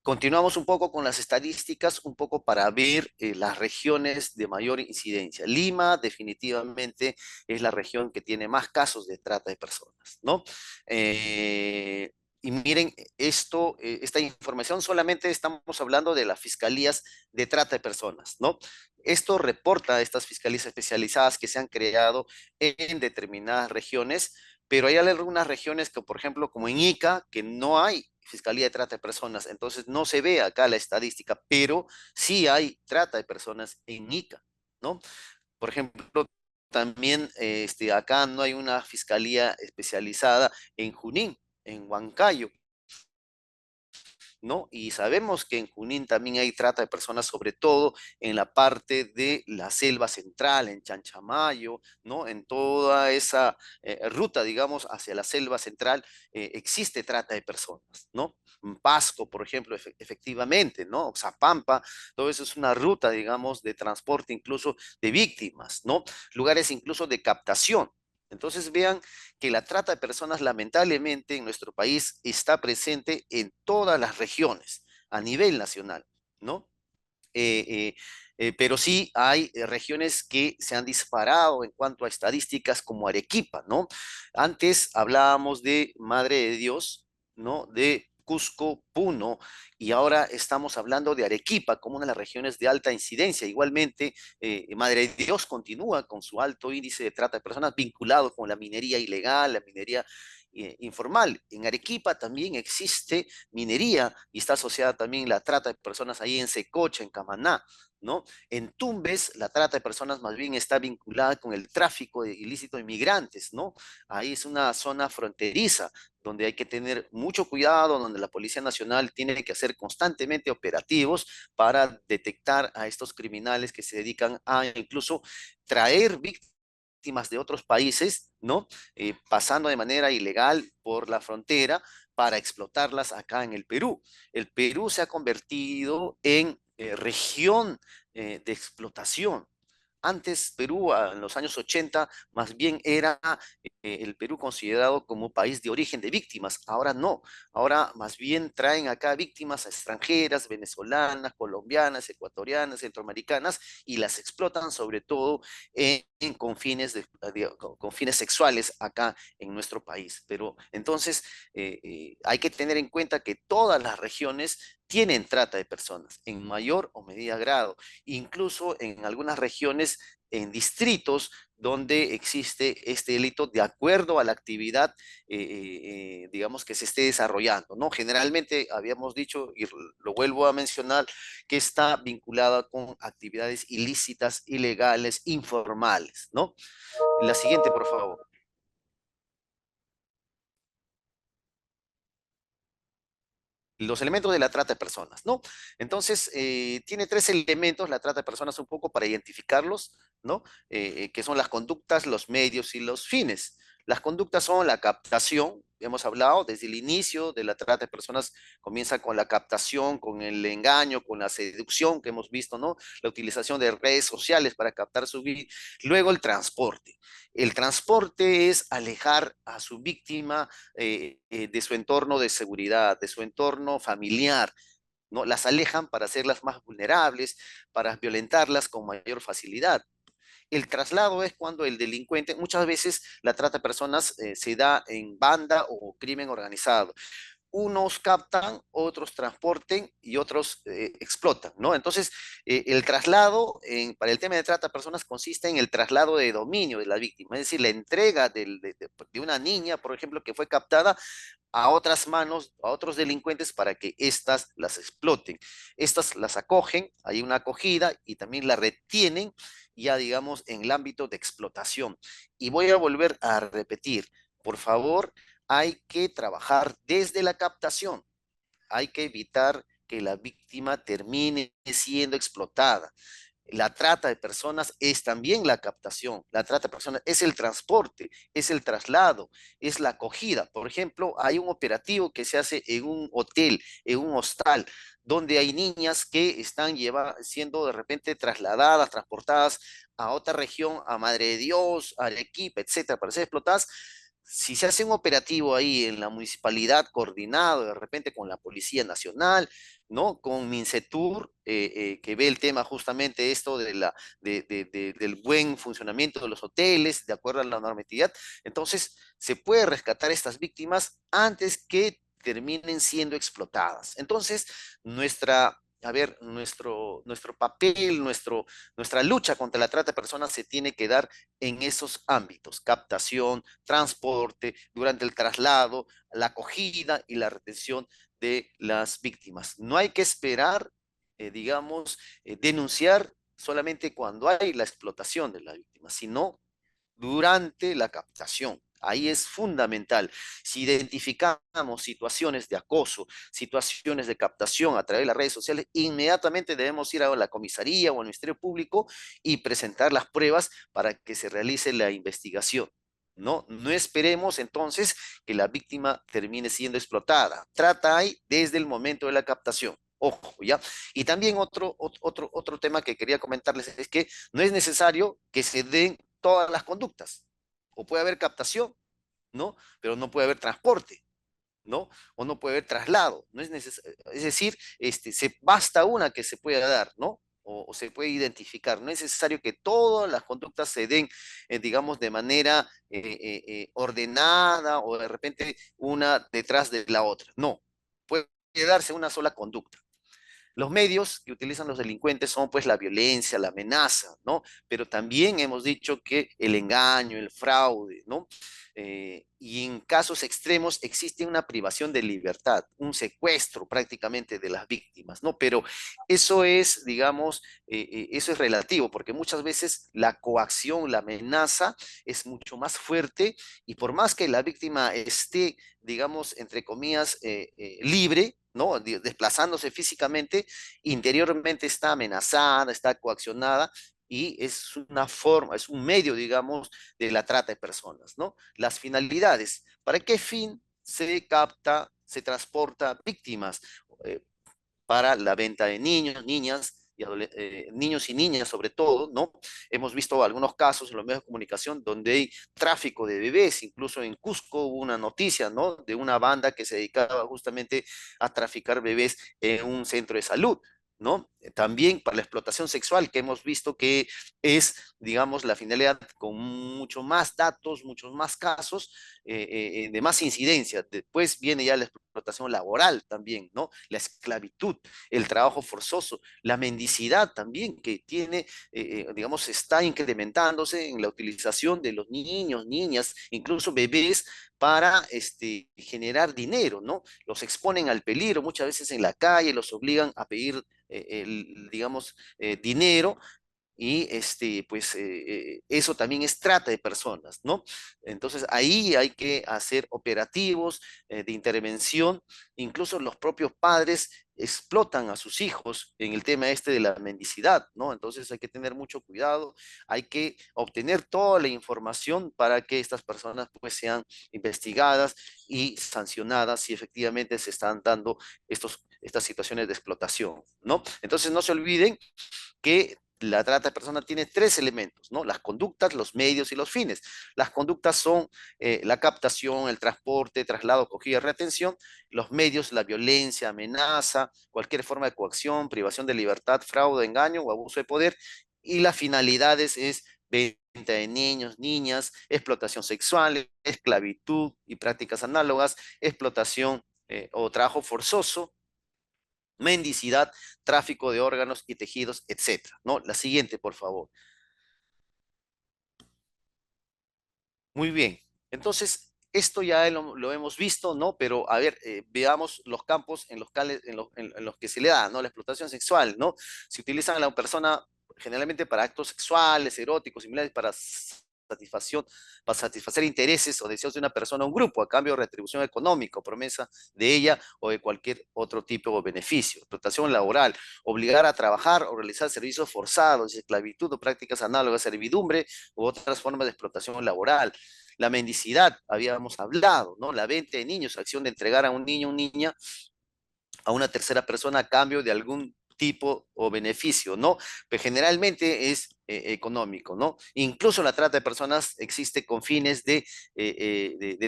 Continuamos un poco con las estadísticas, un poco para ver las regiones de mayor incidencia. Lima definitivamente es la región que tiene más casos de trata de personas, ¿no? Y miren, esta información solamente estamos hablando de las fiscalías de trata de personas, ¿no? Esto reporta a estas fiscalías especializadas que se han creado en determinadas regiones, pero hay algunas regiones que, por ejemplo, como en Ica, que no hay Fiscalía de Trata de Personas, entonces no se ve acá la estadística, pero sí hay trata de personas en Ica, ¿no? Por ejemplo, también acá no hay una fiscalía especializada en Junín, en Huancayo, ¿no? Y sabemos que en Junín también hay trata de personas, sobre todo en la parte de la selva central, en Chanchamayo, ¿no? En toda esa ruta, digamos, hacia la selva central, existe trata de personas, ¿no? En Pasco, por ejemplo, efectivamente, ¿no? Zapampa, todo eso es una ruta, digamos, de transporte incluso de víctimas, ¿no? Lugares incluso de captación. Entonces vean que la trata de personas lamentablemente en nuestro país está presente en todas las regiones a nivel nacional, ¿no? Eh, eh, pero sí hay regiones que se han disparado en cuanto a estadísticas como Arequipa, ¿no? Antes hablábamos de Madre de Dios, ¿no? De Cusco, Puno, y ahora estamos hablando de Arequipa como una de las regiones de alta incidencia. Igualmente, Madre de Dios continúa con su alto índice de trata de personas vinculado con la minería ilegal, la minería informal. En Arequipa también existe minería y está asociada también la trata de personas ahí en Secocha, en Camaná, ¿no? En Tumbes, la trata de personas más bien está vinculada con el tráfico ilícito de inmigrantes, ¿no? Ahí es una zona fronteriza donde hay que tener mucho cuidado, donde la Policía Nacional tiene que hacer constantemente operativos para detectar a estos criminales que se dedican a incluso traer víctimas de otros países, ¿no? Pasando de manera ilegal por la frontera para explotarlas acá en el Perú. El Perú se ha convertido en región de explotación. Antes Perú, en los años 80, más bien era el Perú considerado como país de origen de víctimas. Ahora no, ahora más bien traen acá víctimas extranjeras, venezolanas, colombianas, ecuatorianas, centroamericanas, y las explotan sobre todo con fines, con fines sexuales acá en nuestro país. Pero entonces hay que tener en cuenta que todas las regiones tienen trata de personas, en mayor o medida grado, incluso en algunas regiones, en distritos donde existe este delito de acuerdo a la actividad, digamos, que se esté desarrollando, ¿no? Generalmente habíamos dicho, y lo vuelvo a mencionar, que está vinculada con actividades ilícitas, ilegales, informales, ¿no? La siguiente, por favor. Los elementos de la trata de personas, ¿no? Entonces, tiene tres elementos la trata de personas un poco para identificarlos, ¿no? Que son las conductas, los medios y los fines. Las conductas son la captación, hemos hablado desde el inicio de la trata de personas, comienza con la captación, con el engaño, con la seducción que hemos visto, ¿no? La utilización de redes sociales para captar su vida. Luego el transporte. El transporte es alejar a su víctima de su entorno de seguridad, de su entorno familiar, ¿no? Las alejan para hacerlas más vulnerables, para violentarlas con mayor facilidad. El traslado es cuando el delincuente, muchas veces la trata de personas se da en banda o crimen organizado. Unos captan, otros transporten y otros explotan, ¿no? Entonces, el traslado para el tema de trata de personas consiste en el traslado de dominio de la víctima, es decir, la entrega de una niña, por ejemplo, que fue captada a otras manos, a otros delincuentes para que éstas las exploten. Estas las acogen, hay una acogida y también la retienen ya digamos en el ámbito de explotación. Y voy a volver a repetir, por favor, hay que trabajar desde la captación, hay que evitar que la víctima termine siendo explotada. La trata de personas es también la captación, la trata de personas es el transporte, es el traslado, es la acogida. Por ejemplo, hay un operativo que se hace en un hotel, en un hostal, donde hay niñas que están siendo de repente trasladadas, transportadas a otra región, a Madre de Dios, a Arequipa, etcétera, para ser explotadas. Si se hace un operativo ahí en la municipalidad coordinado de repente con la Policía Nacional, ¿no? Con Mincetur, que ve el tema justamente esto del buen funcionamiento de los hoteles, de acuerdo a la normatividad. Entonces, se puede rescatar estas víctimas antes que terminen siendo explotadas. Entonces, nuestro papel, nuestra lucha contra la trata de personas se tiene que dar en esos ámbitos: captación, transporte, durante el traslado, la acogida y la retención de las víctimas. No hay que esperar, digamos, denunciar solamente cuando hay la explotación de la víctima, sino durante la captación. Ahí es fundamental. Si identificamos situaciones de acoso, situaciones de captación a través de las redes sociales, inmediatamente debemos ir a la comisaría o al Ministerio Público y presentar las pruebas para que se realice la investigación. No, no esperemos entonces que la víctima termine siendo explotada. Trata ahí desde el momento de la captación. Ojo, ¿ya? Y también otro tema que quería comentarles es que no es necesario que se den todas las conductas. O puede haber captación, ¿no? Pero no puede haber transporte, ¿no? O no puede haber traslado, ¿no? Es decir, se basta una que se pueda dar, ¿no? O se puede identificar. No es necesario que todas las conductas se den, digamos, de manera ordenada o de repente una detrás de la otra. No, puede darse una sola conducta. Los medios que utilizan los delincuentes son pues la violencia, la amenaza, ¿no? Pero también hemos dicho que el engaño, el fraude, ¿no? y en casos extremos existe una privación de libertad, un secuestro prácticamente de las víctimas, ¿no? Pero eso es, digamos, eso es relativo, porque muchas veces la coacción, la amenaza es mucho más fuerte y por más que la víctima esté, digamos, entre comillas, libre, ¿no? Desplazándose físicamente, interiormente está amenazada, está coaccionada y es una forma, es un medio, digamos, de la trata de personas, ¿no? Las finalidades, ¿para qué fin se capta, se transporta víctimas? Eh, para la venta de niños, niñas, niños y niñas sobre todo, ¿no? Hemos visto algunos casos en los medios de comunicación donde hay tráfico de bebés, incluso en Cusco hubo una noticia, ¿no? De una banda que se dedicaba justamente a traficar bebés en un centro de salud. ¿No? También para la explotación sexual, que hemos visto que es, digamos, la finalidad con mucho más datos, muchos más casos, de más incidencia. Después viene ya la explotación laboral también, ¿no? La esclavitud, el trabajo forzoso, la mendicidad también, que tiene, digamos, está incrementándose en la utilización de los niños, niñas, incluso bebés, para generar dinero, ¿no? Los exponen al peligro muchas veces en la calle, los obligan a pedir, digamos, dinero y pues eso también es trata de personas, ¿no? Entonces ahí hay que hacer operativos de intervención, incluso los propios padres explotan a sus hijos en el tema este de la mendicidad, ¿no? Entonces hay que tener mucho cuidado, hay que obtener toda la información para que estas personas pues sean investigadas y sancionadas si efectivamente se están dando estas situaciones de explotación, ¿no? Entonces no se olviden que la trata de personas tiene tres elementos, ¿no? Las conductas, los medios y los fines. Las conductas son la captación, el transporte, traslado, acogida, retención. Los medios, la violencia, amenaza, cualquier forma de coacción, privación de libertad, fraude, engaño o abuso de poder. Y las finalidades es venta de niños, niñas, explotación sexual, esclavitud y prácticas análogas, explotación o trabajo forzoso, mendicidad, tráfico de órganos y tejidos, etcétera, ¿no? La siguiente, por favor. Muy bien. Entonces, esto ya lo hemos visto, ¿no? Pero, a ver, veamos los campos en los que se le da, ¿no? La explotación sexual, ¿no? Se utilizan a la persona generalmente para actos sexuales, eróticos, similares, satisfacción, para satisfacer intereses o deseos de una persona o un grupo, a cambio de retribución económica o promesa de ella o de cualquier otro tipo de beneficio. Explotación laboral, obligar a trabajar o realizar servicios forzados, esclavitud o prácticas análogas, servidumbre u otras formas de explotación laboral. La mendicidad, habíamos hablado, ¿no? La venta de niños, acción de entregar a un niño o niña a una tercera persona a cambio de algún tipo o beneficio, ¿no? Pero generalmente es económico, ¿no? Incluso la trata de personas existe con fines de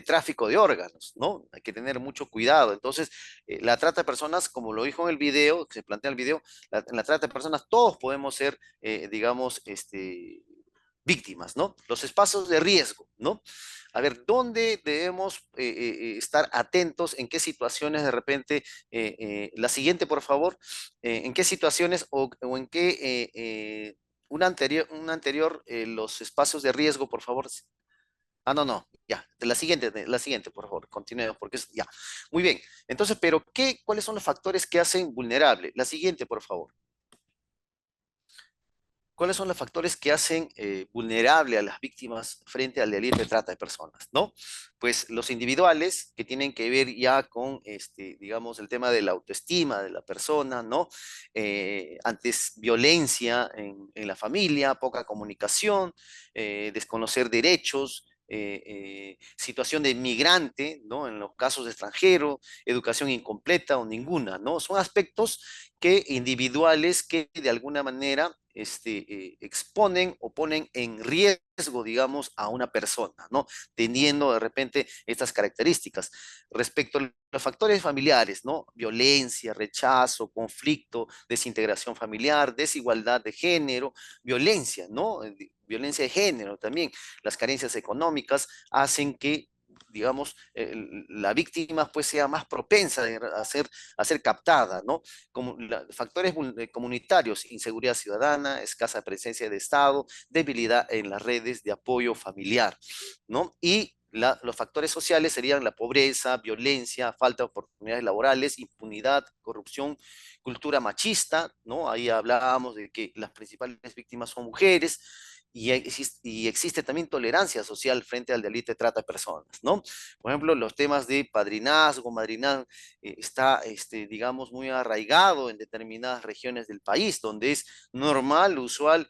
tráfico de órganos, ¿no? Hay que tener mucho cuidado. Entonces, la trata de personas, como lo dijo en el video, que se plantea en el video, en la trata de personas todos podemos ser, digamos, víctimas, ¿no? Los espacios de riesgo, ¿no? A ver, ¿dónde debemos estar atentos? ¿En qué situaciones de repente? La siguiente, por favor. ¿En qué situaciones o en qué los espacios de riesgo, por favor? Ah, no, no, ya. La siguiente, por favor. Continuemos, porque ya. Muy bien. Entonces, pero ¿cuáles son los factores que hacen vulnerable? La siguiente, por favor. ¿Cuáles son los factores que hacen vulnerable a las víctimas frente al delito de trata de personas, ¿no? Pues los individuales, que tienen que ver ya con, digamos, el tema de la autoestima de la persona, ¿no? Antes violencia en la familia, poca comunicación, desconocer derechos, situación de migrante, ¿no? En los casos de extranjero, educación incompleta o ninguna, ¿no? Son aspectos que individuales que de alguna manera exponen o ponen en riesgo, digamos, a una persona, ¿no? Teniendo de repente estas características. Respecto a los factores familiares, ¿no? Violencia, rechazo, conflicto, desintegración familiar, desigualdad de género, violencia, ¿no? Violencia de género también. Las carencias económicas hacen que digamos, la víctima pues sea más propensa a ser captada, ¿no? Como factores comunitarios, inseguridad ciudadana, escasa presencia de Estado, debilidad en las redes de apoyo familiar, ¿no? Y Los factores sociales serían la pobreza, violencia, falta de oportunidades laborales, impunidad, corrupción, cultura machista, ¿no? Ahí hablábamos de que las principales víctimas son mujeres y existe también tolerancia social frente al delito de trata de personas, ¿no? Por ejemplo, los temas de padrinazgo, madrinazgo, está, digamos, muy arraigado en determinadas regiones del país, donde es normal, usual,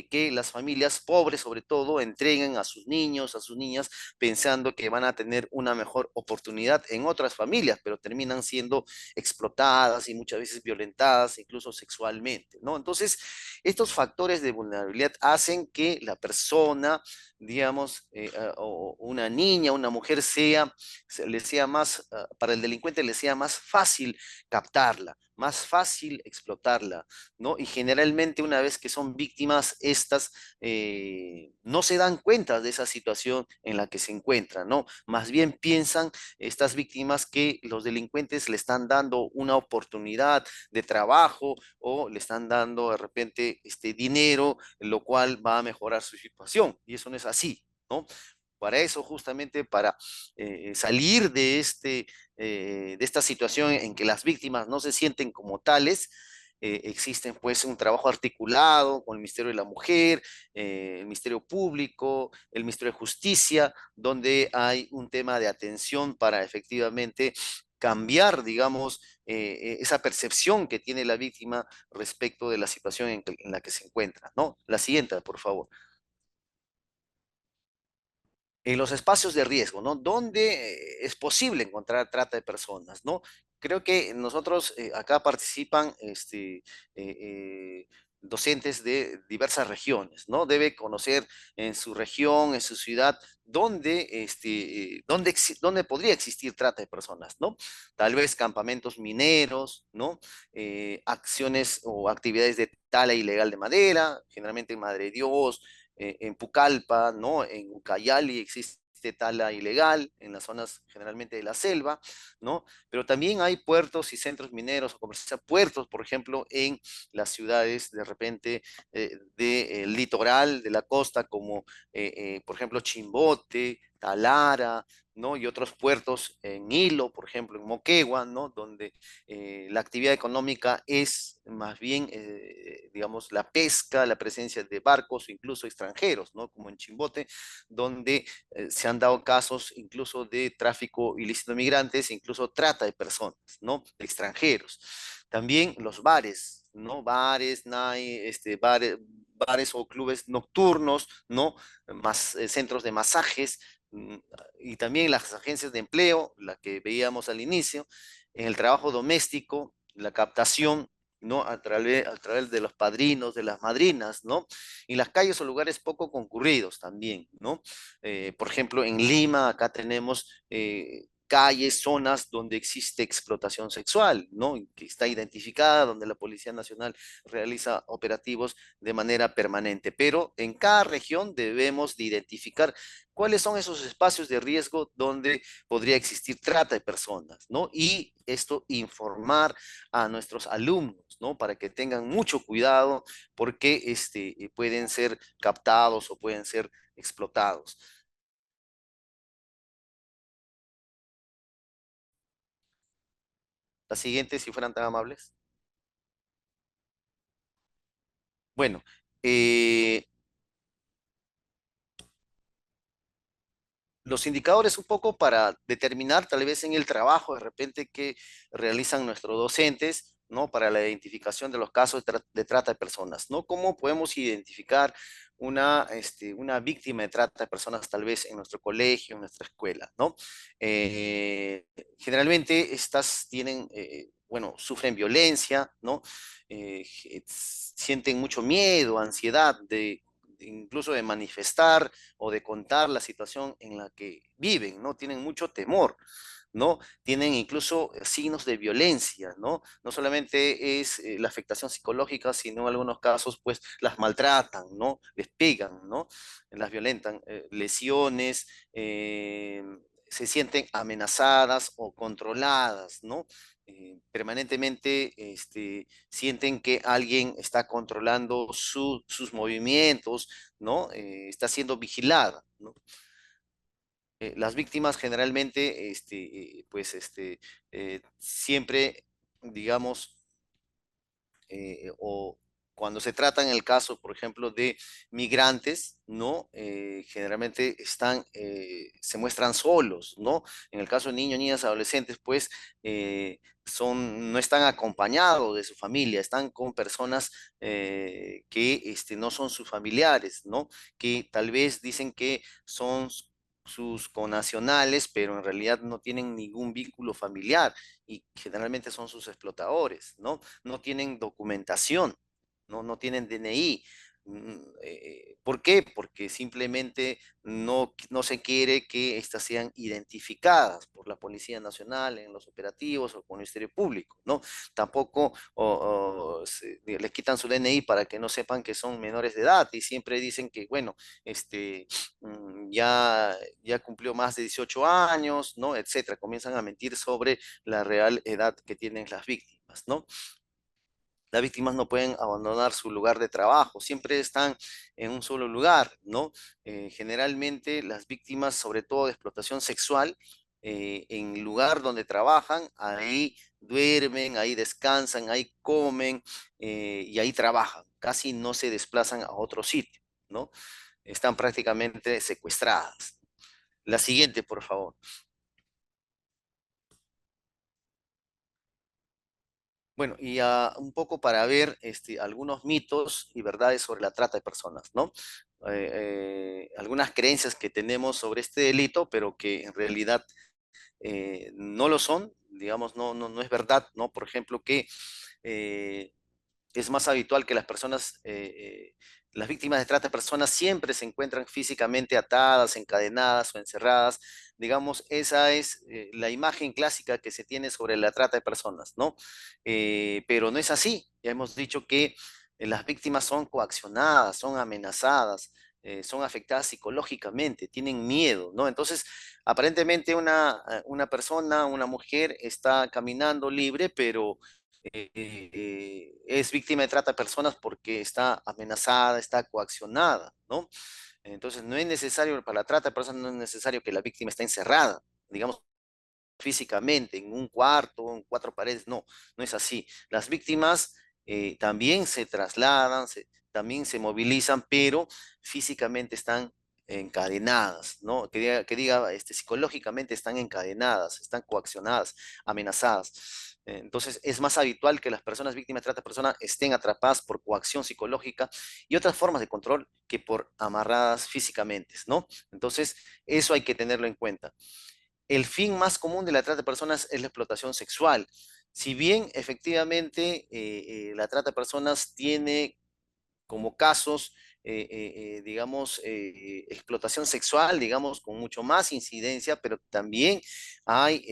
que las familias pobres, sobre todo, entreguen a sus niños, a sus niñas, pensando que van a tener una mejor oportunidad en otras familias, pero terminan siendo explotadas y muchas veces violentadas, incluso sexualmente, ¿no? Entonces, estos factores de vulnerabilidad hacen que la persona, digamos, o una niña, una mujer le sea más, para el delincuente le sea más fácil captarla, más fácil explotarla, ¿no? Y generalmente una vez que son víctimas, estas no se dan cuenta de esa situación en la que se encuentran, ¿no? Más bien piensan estas víctimas que los delincuentes le están dando una oportunidad de trabajo o le están dando de repente dinero, lo cual va a mejorar su situación. Y eso no es así, ¿no? Para eso, justamente para salir de esta situación en que las víctimas no se sienten como tales, existen pues un trabajo articulado con el Ministerio de la Mujer, el Ministerio Público, el Ministerio de Justicia, donde hay un tema de atención para efectivamente cambiar, digamos, esa percepción que tiene la víctima respecto de la situación en la que se encuentra, ¿no? La siguiente, por favor. En los espacios de riesgo, ¿no? ¿Dónde es posible encontrar trata de personas, ¿no? Creo que nosotros acá participan docentes de diversas regiones, ¿no? Debe conocer en su región, en su ciudad, dónde podría existir trata de personas, ¿no? Tal vez campamentos mineros, ¿no? Acciones o actividades de tala ilegal de madera, generalmente en Madre de Dios, en Pucallpa, ¿no? En Ucayali existe tala ilegal, en las zonas generalmente de la selva, ¿no? Pero también hay puertos y centros mineros o comerciales, puertos, por ejemplo, en las ciudades de repente del litoral, de la costa, como por ejemplo Chimbote, Talara, ¿no? Y otros puertos en Hilo, por ejemplo, en Moquegua, ¿no? Donde la actividad económica es más bien, digamos, la pesca, la presencia de barcos, incluso extranjeros, ¿no? Como en Chimbote, donde se han dado casos incluso de tráfico ilícito de migrantes, incluso trata de personas, ¿no? De extranjeros. También los bares, ¿no? Bares, bares o clubes nocturnos, ¿no? Más centros de masajes, y también las agencias de empleo, la que veíamos al inicio, en el trabajo doméstico, la captación, ¿no? A través de los padrinos, de las madrinas, ¿no? Y las calles o lugares poco concurridos también, ¿no? Por ejemplo, en Lima, acá tenemos calles, zonas donde existe explotación sexual, ¿no? Que está identificada, donde la Policía Nacional realiza operativos de manera permanente. Pero en cada región debemos de identificar cuáles son esos espacios de riesgo donde podría existir trata de personas, ¿no? Y esto informar a nuestros alumnos, ¿no? Para que tengan mucho cuidado porque pueden ser captados o pueden ser explotados. La siguiente, si fueran tan amables. Bueno, eh, los indicadores un poco para determinar tal vez en el trabajo de repente que realizan nuestros docentes, ¿no? Para la identificación de los casos de trata de personas, ¿no? ¿Cómo podemos identificar una víctima de trata de personas tal vez en nuestro colegio, en nuestra escuela, ¿no? Generalmente estas tienen, bueno, sufren violencia, ¿no? Sienten mucho miedo, ansiedad incluso de manifestar o de contar la situación en la que viven, ¿no? Tienen mucho temor, ¿no? Tienen incluso signos de violencia, ¿no? No solamente es la afectación psicológica, sino en algunos casos, pues, las maltratan, ¿no? Les pegan, ¿no? Las violentan, lesiones, se sienten amenazadas o controladas, ¿no? Permanentemente sienten que alguien está controlando sus movimientos, ¿no? Está siendo vigilada, ¿no? las víctimas generalmente, siempre, digamos, o cuando se trata en el caso, por ejemplo, de migrantes, ¿no? Generalmente se muestran solos, ¿no? En el caso de niños, niñas, adolescentes, pues no están acompañados de su familia, están con personas que no son sus familiares, ¿no? Que tal vez dicen que son sus connacionales, pero en realidad no tienen ningún vínculo familiar y generalmente son sus explotadores, ¿no? No tienen documentación, no tienen DNI. ¿Por qué? Porque simplemente no se quiere que éstas sean identificadas por la Policía Nacional en los operativos o con el Ministerio Público, ¿no? Tampoco les quitan su DNI para que no sepan que son menores de edad y siempre dicen que, bueno, ya cumplió más de 18 años, ¿no? Etcétera. Comienzan a mentir sobre la real edad que tienen las víctimas, ¿no? Las víctimas no pueden abandonar su lugar de trabajo, siempre están en un solo lugar, ¿no? Generalmente las víctimas, sobre todo de explotación sexual, en el lugar donde trabajan, ahí duermen, ahí descansan, ahí comen y ahí trabajan. Casi no se desplazan a otro sitio, ¿no? Están prácticamente secuestradas. La siguiente, por favor. Bueno, y un poco para ver algunos mitos y verdades sobre la trata de personas, ¿no? Algunas creencias que tenemos sobre este delito, pero que en realidad no lo son, digamos, no es verdad, ¿no? Por ejemplo, que eh, es más habitual que las víctimas de trata de personas siempre se encuentran físicamente atadas, encadenadas o encerradas. Digamos, esa es la imagen clásica que se tiene sobre la trata de personas, ¿no? Pero no es así. Ya hemos dicho que las víctimas son coaccionadas, son amenazadas, son afectadas psicológicamente, tienen miedo, ¿no? Entonces, aparentemente una persona, una mujer está caminando libre, pero es víctima de trata de personas porque está amenazada, está coaccionada, ¿no? Entonces, no es necesario, para la trata de personas no es necesario que la víctima esté encerrada, digamos, físicamente, en un cuarto, en cuatro paredes, no es así. Las víctimas también se trasladan, también se movilizan, pero físicamente están encadenadas, ¿no? Que diga, psicológicamente están encadenadas, están coaccionadas, amenazadas. Entonces, es más habitual que las personas víctimas de trata de personas estén atrapadas por coacción psicológica y otras formas de control que por amarradas físicamente, ¿no? Entonces, eso hay que tenerlo en cuenta. El fin más común de la trata de personas es la explotación sexual. Si bien efectivamente la trata de personas tiene como casos, digamos, explotación sexual, digamos, con mucho más incidencia, pero también hay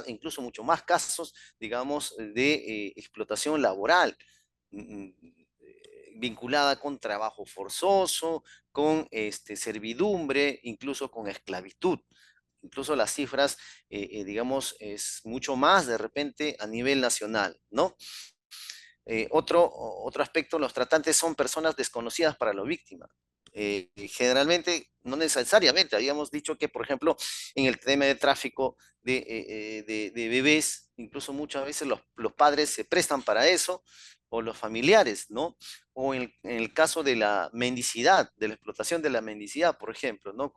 incluso mucho más casos, digamos, de explotación laboral vinculada con trabajo forzoso, con servidumbre, incluso con esclavitud. Incluso las cifras, digamos, es mucho más de repente a nivel nacional, ¿no? Otro aspecto, los tratantes son personas desconocidas para la víctima. Generalmente, no necesariamente, habíamos dicho que, por ejemplo, en el tema de tráfico de bebés, incluso muchas veces los padres se prestan para eso, o los familiares, ¿no? O en el caso de la mendicidad, de la explotación de la mendicidad, por ejemplo, ¿no?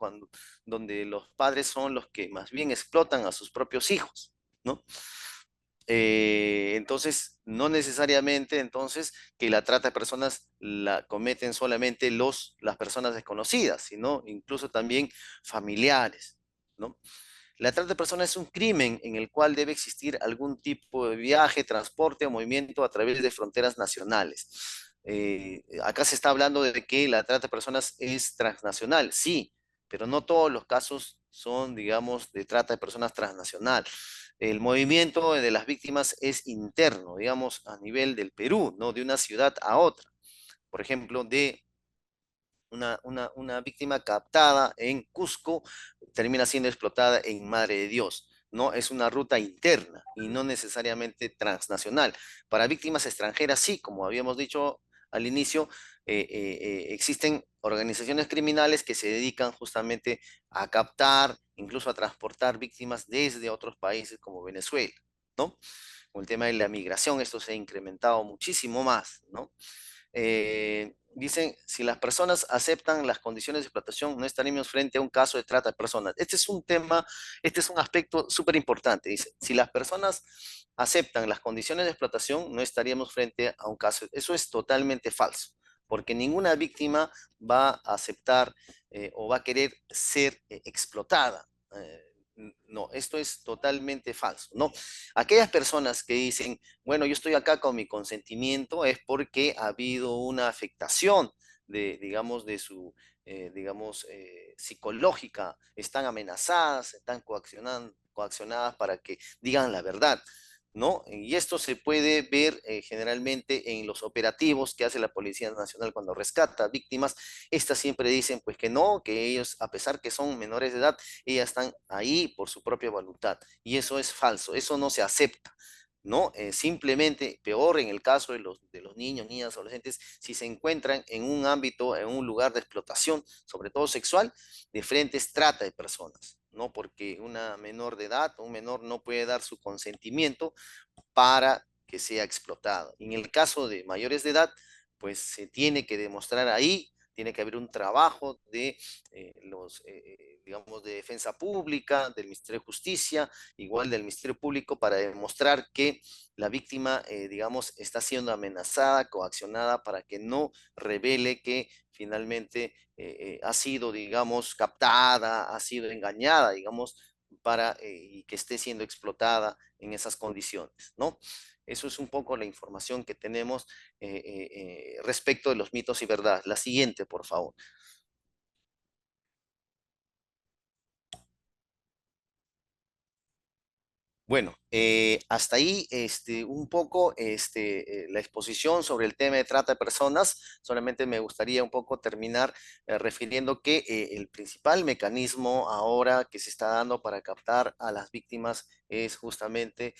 Donde los padres son los que más bien explotan a sus propios hijos, ¿no? Entonces, no necesariamente entonces que la trata de personas la cometen solamente las personas desconocidas, sino incluso también familiares, ¿no? La trata de personas es un crimen en el cual debe existir algún tipo de viaje, transporte o movimiento a través de fronteras nacionales. Acá se está hablando de que la trata de personas es transnacional, sí, pero no todos los casos son, digamos, de trata de personas transnacional. El movimiento de las víctimas es interno, digamos, a nivel del Perú, no de una ciudad a otra. Por ejemplo, de una víctima captada en Cusco termina siendo explotada en Madre de Dios. No es una ruta interna y no necesariamente transnacional. Para víctimas extranjeras, sí, como habíamos dicho al inicio, existen organizaciones criminales que se dedican justamente a captar, incluso a transportar víctimas desde otros países como Venezuela, ¿no? Con el tema de la migración, esto se ha incrementado muchísimo más, ¿no? Dicen, si las personas aceptan las condiciones de explotación, no estaríamos frente a un caso de trata de personas. Este es un tema, este es un aspecto súper importante. Dice, si las personas aceptan las condiciones de explotación, no estaríamos frente a un caso. Eso es totalmente falso, porque ninguna víctima va a aceptar o va a querer ser explotada. No, esto es totalmente falso, ¿no? Aquellas personas que dicen, bueno, yo estoy acá con mi consentimiento, es porque ha habido una afectación de, digamos, de su, digamos, psicológica, están amenazadas, están coaccionadas para que digan la verdad, ¿no? Y esto se puede ver generalmente en los operativos que hace la Policía Nacional cuando rescata víctimas. Estas siempre dicen, pues que no, que ellos, a pesar que son menores de edad, ellas están ahí por su propia voluntad. Y eso es falso, eso no se acepta. ¿No? Simplemente, peor en el caso de los niños, niñas, adolescentes, si se encuentran en un ámbito, en un lugar de explotación, sobre todo sexual, de frente es trata de personas, ¿no? Porque una menor de edad, un menor no puede dar su consentimiento para que sea explotado. En el caso de mayores de edad, pues se tiene que demostrar ahí, tiene que haber un trabajo de digamos, de defensa pública, del Ministerio de Justicia, igual del Ministerio Público, para demostrar que la víctima, digamos, está siendo amenazada, coaccionada, para que no revele que finalmente ha sido, digamos, captada, ha sido engañada, digamos, para y que esté siendo explotada en esas condiciones, ¿no? Eso es un poco la información que tenemos respecto de los mitos y verdades. La siguiente, por favor. Bueno, hasta ahí un poco la exposición sobre el tema de trata de personas. Solamente me gustaría un poco terminar refiriendo que el principal mecanismo ahora que se está dando para captar a las víctimas es justamente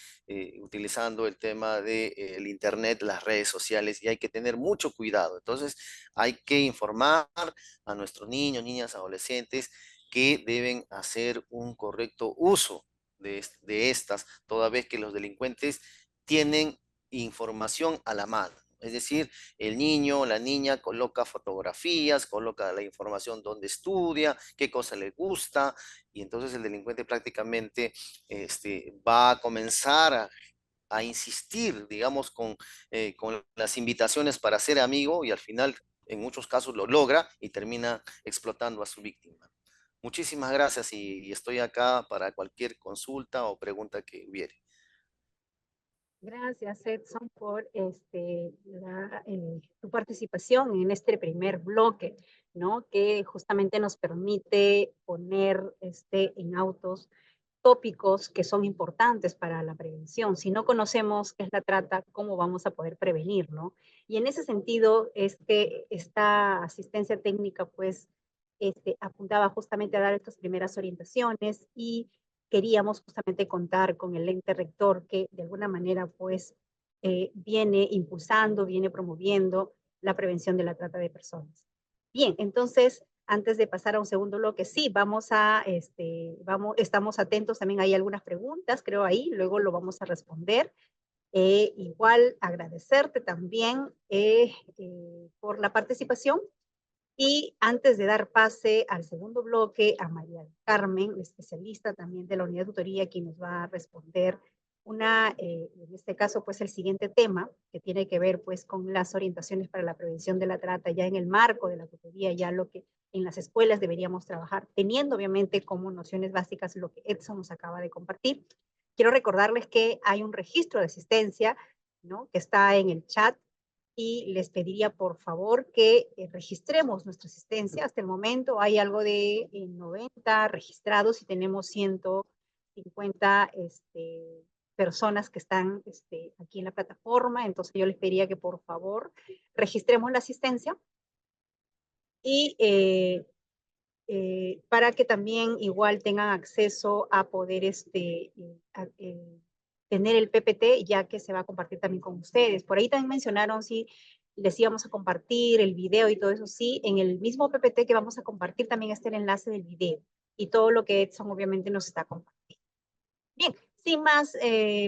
utilizando el tema del Internet, las redes sociales, y hay que tener mucho cuidado. Entonces, hay que informar a nuestros niños, niñas, adolescentes que deben hacer un correcto uso de estas, toda vez que los delincuentes tienen información a la mano. Es decir, el niño o la niña coloca fotografías, coloca la información donde estudia, qué cosa le gusta, y entonces el delincuente prácticamente va a comenzar a insistir, digamos, con las invitaciones para ser amigo y al final, en muchos casos, lo logra y termina explotando a su víctima. Muchísimas gracias y estoy acá para cualquier consulta o pregunta que hubiere. Gracias, Edson, por tu participación en este primer bloque, ¿no? Que justamente nos permite poner en autos tópicos que son importantes para la prevención. Si no conocemos qué es la trata, ¿cómo vamos a poder prevenir, no? Y en ese sentido, esta asistencia técnica, pues, apuntaba justamente a dar estas primeras orientaciones y queríamos justamente contar con el ente rector que de alguna manera, pues, viene impulsando, viene promoviendo la prevención de la trata de personas. Bien, entonces, antes de pasar a un segundo bloque, sí, estamos atentos, también hay algunas preguntas, creo ahí, luego lo vamos a responder. Igual agradecerte también por la participación. Y antes de dar pase al segundo bloque, a María del Carmen, especialista también de la unidad de tutoría, quien nos va a responder en este caso, pues el siguiente tema, que tiene que ver pues con las orientaciones para la prevención de la trata, ya en el marco de la tutoría, ya lo que en las escuelas deberíamos trabajar, teniendo obviamente como nociones básicas lo que Edson nos acaba de compartir. Quiero recordarles que hay un registro de asistencia, ¿no? Que está en el chat, y les pediría por favor que registremos nuestra asistencia. Hasta el momento hay algo de 90 registrados y tenemos 150 personas que están aquí en la plataforma. Entonces yo les pediría que por favor registremos la asistencia y para que también igual tengan acceso a poder tener el PPT, ya que se va a compartir también con ustedes. Por ahí también mencionaron, sí, les íbamos a compartir el video y todo eso, sí, en el mismo PPT que vamos a compartir también está el enlace del video y todo lo que Edson obviamente nos está compartiendo. Bien, sin más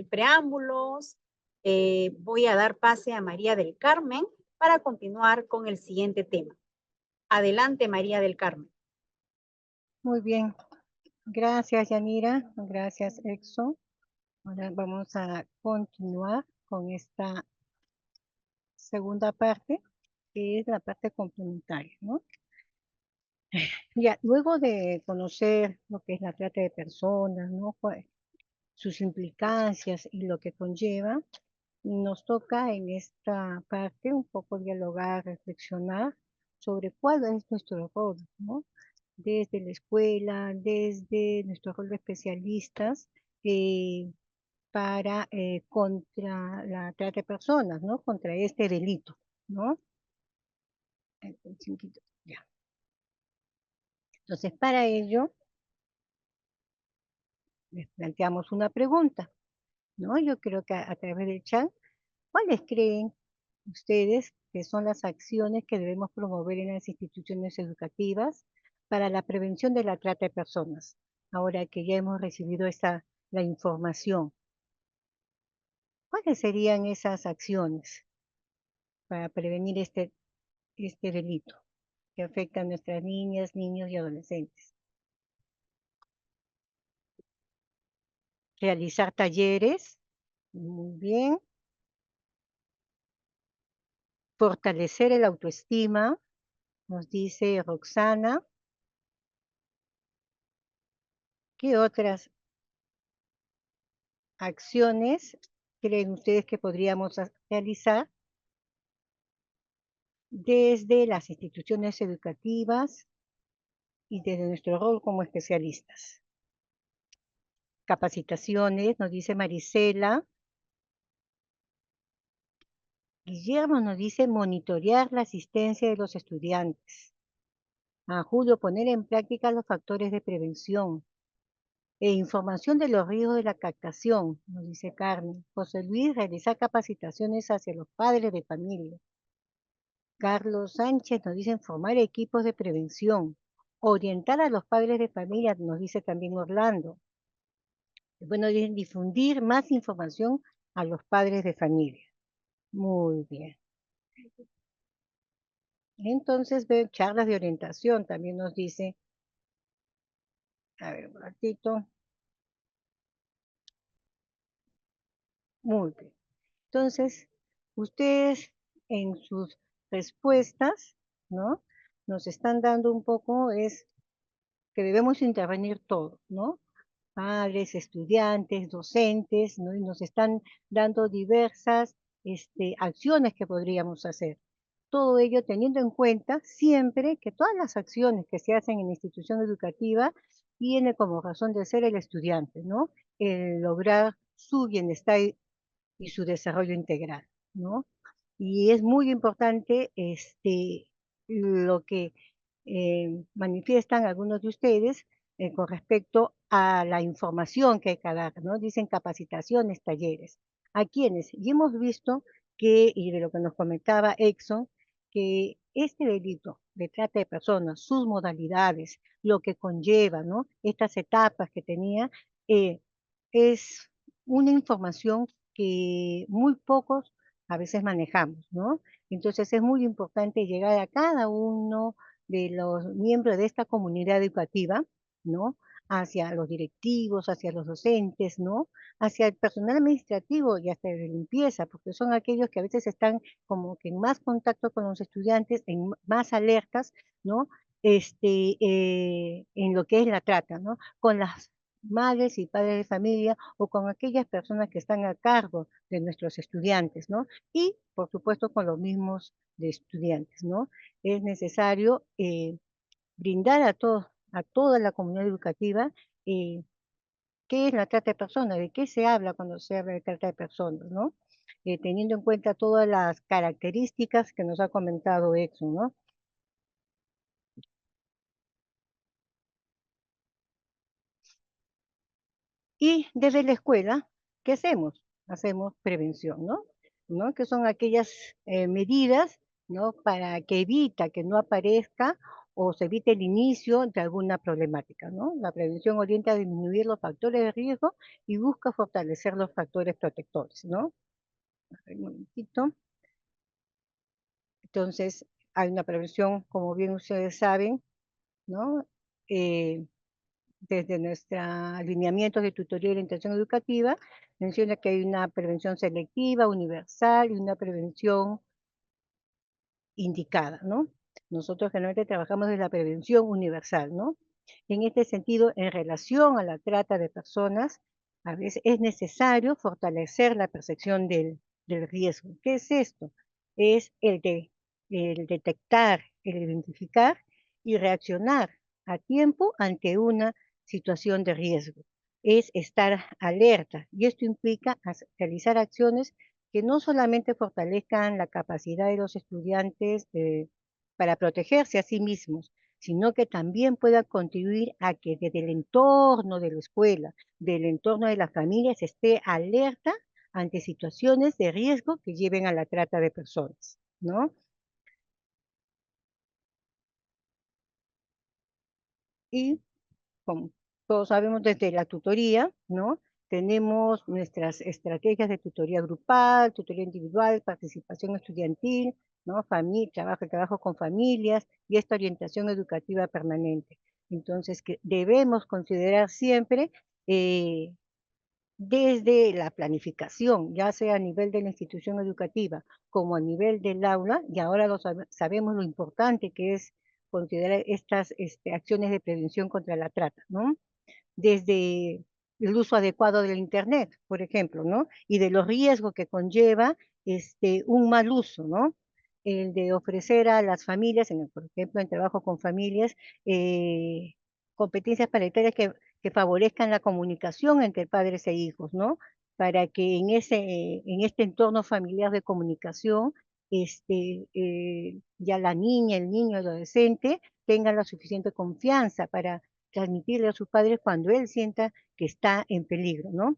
preámbulos, voy a dar pase a María del Carmen para continuar con el siguiente tema. Adelante, María del Carmen. Muy bien. Gracias, Yanira. Gracias, Exo. Ahora vamos a continuar con esta segunda parte, que es la parte complementaria, ¿no? Ya, luego de conocer lo que es la trata de personas, ¿no? Sus implicancias y lo que conlleva, nos toca en esta parte un poco dialogar, reflexionar sobre cuál es nuestro rol, ¿no? Desde la escuela, desde nuestro rol de especialistas, para contra la trata de personas, ¿no? Contra este delito, ¿no? Ya. Entonces, para ello, les planteamos una pregunta, ¿no? Yo creo que a través del chat, ¿cuáles creen ustedes que son las acciones que debemos promover en las instituciones educativas para la prevención de la trata de personas? Ahora que ya hemos recibido la información, ¿cuáles serían esas acciones para prevenir este delito que afecta a nuestras niñas, niños y adolescentes? Realizar talleres, muy bien. Fortalecer el autoestima, nos dice Roxana. ¿Qué otras acciones creen ustedes que podríamos realizar desde las instituciones educativas y desde nuestro rol como especialistas? Capacitaciones, nos dice Marisela. Guillermo nos dice monitorear la asistencia de los estudiantes. A Julio, poner en práctica los factores de prevención. Información de los riesgos de la captación, nos dice Carmen. José Luis, realizar capacitaciones hacia los padres de familia. Carlos Sánchez nos dice formar equipos de prevención. Orientar a los padres de familia, nos dice también Orlando. Bueno, difundir más información a los padres de familia. Muy bien. Entonces, charlas de orientación, también nos dice. A ver, un ratito. Muy bien. Entonces, ustedes en sus respuestas, ¿no? Nos están dando un poco es que debemos intervenir todos, ¿no? Padres, estudiantes, docentes, ¿no? Y nos están dando diversas acciones que podríamos hacer. Todo ello teniendo en cuenta siempre que todas las acciones que se hacen en la institución educativa tiene como razón de ser el estudiante, ¿no? El lograr su bienestar y su desarrollo integral, ¿no? Y es muy importante lo que manifiestan algunos de ustedes con respecto a la información que hay que dar, ¿no? Dicen capacitaciones, talleres. ¿A quiénes? Y hemos visto que, y de lo que nos comentaba Exxon, que este delito de trata de personas, sus modalidades, lo que conlleva, ¿no? Estas etapas que tenía, es una información que muy pocos a veces manejamos, ¿no? Entonces es muy importante llegar a cada uno de los miembros de esta comunidad educativa, ¿no? Hacia los directivos, hacia los docentes, ¿no? Hacia el personal administrativo y hasta de limpieza, porque son aquellos que a veces están como que en más contacto con los estudiantes, en más alertas, ¿no? En lo que es la trata, ¿no? Con las madres y padres de familia o con aquellas personas que están a cargo de nuestros estudiantes, ¿no? Y, por supuesto, con los mismos de estudiantes, ¿no? Es necesario brindar a toda la comunidad educativa qué es la trata de personas, de qué se habla cuando se habla de trata de personas, ¿no? Teniendo en cuenta todas las características que nos ha comentado Exxon, ¿no? Y desde la escuela, ¿qué hacemos? Hacemos prevención, ¿no? ¿no? Que son aquellas medidas, ¿no? Para que evita que no aparezca o se evite el inicio de alguna problemática, ¿no? La prevención orienta a disminuir los factores de riesgo y busca fortalecer los factores protectores, ¿no? A ver, un momentito. Entonces, hay una prevención, como bien ustedes saben, ¿no? Desde nuestros alineamientos de tutoría y orientación educativa, menciona que hay una prevención selectiva, universal y una prevención indicada, ¿no? Nosotros generalmente trabajamos en la prevención universal, ¿no? En este sentido, en relación a la trata de personas, a veces es necesario fortalecer la percepción del riesgo. ¿Qué es esto? Es el detectar, el identificar y reaccionar a tiempo ante una situación de riesgo. Es estar alerta y esto implica realizar acciones que no solamente fortalezcan la capacidad de los estudiantes para protegerse a sí mismos, sino que también puedan contribuir a que desde el entorno de la escuela, del entorno de las familias, se esté alerta ante situaciones de riesgo que lleven a la trata de personas, ¿no? Y como todos sabemos, desde la tutoría, ¿no? Tenemos nuestras estrategias de tutoría grupal, tutoría individual, participación estudiantil, ¿no? El trabajo con familias y esta orientación educativa permanente. Entonces, que debemos considerar siempre eh, desde la planificación, ya sea a nivel de la institución educativa como a nivel del aula, y ahora sabemos lo importante que es considerar estas acciones de prevención contra la trata, ¿no? Desde el uso adecuado del Internet, por ejemplo, ¿no? Y de los riesgos que conlleva un mal uso, ¿no? El de ofrecer a las familias, por ejemplo, en trabajo con familias, eh, competencias parentales que favorezcan la comunicación entre padres e hijos, ¿no? Para que en este entorno familiar de comunicación, ya la niña, el niño, el adolescente tengan la suficiente confianza para transmitirle a sus padres cuando él sienta que está en peligro, ¿no?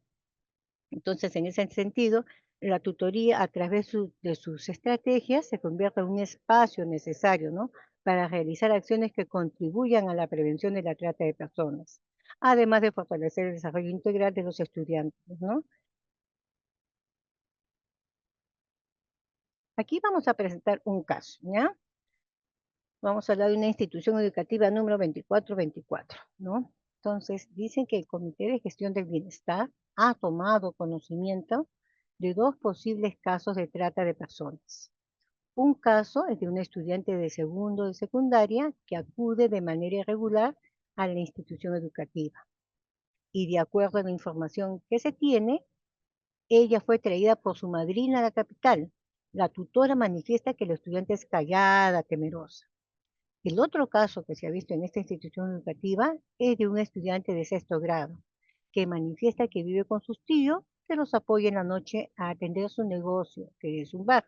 Entonces, en ese sentido, la tutoría a través de sus estrategias se convierte en un espacio necesario, ¿no? Para realizar acciones que contribuyan a la prevención de la trata de personas, además de fortalecer el desarrollo integral de los estudiantes, ¿no? Aquí vamos a presentar un caso, ¿ya? Vamos a hablar de una institución educativa número 2424, ¿no? Entonces, dicen que el Comité de Gestión del Bienestar ha tomado conocimiento de dos posibles casos de trata de personas. Un caso es de un estudiante de segundo de secundaria que acude de manera irregular a la institución educativa. Y de acuerdo a la información que se tiene, ella fue traída por su madrina a la capital. La tutora manifiesta que la estudiante es callada, temerosa. El otro caso que se ha visto en esta institución educativa es de un estudiante de sexto grado, que manifiesta que vive con sus tíos, que los apoya en la noche a atender su negocio, que es un bar.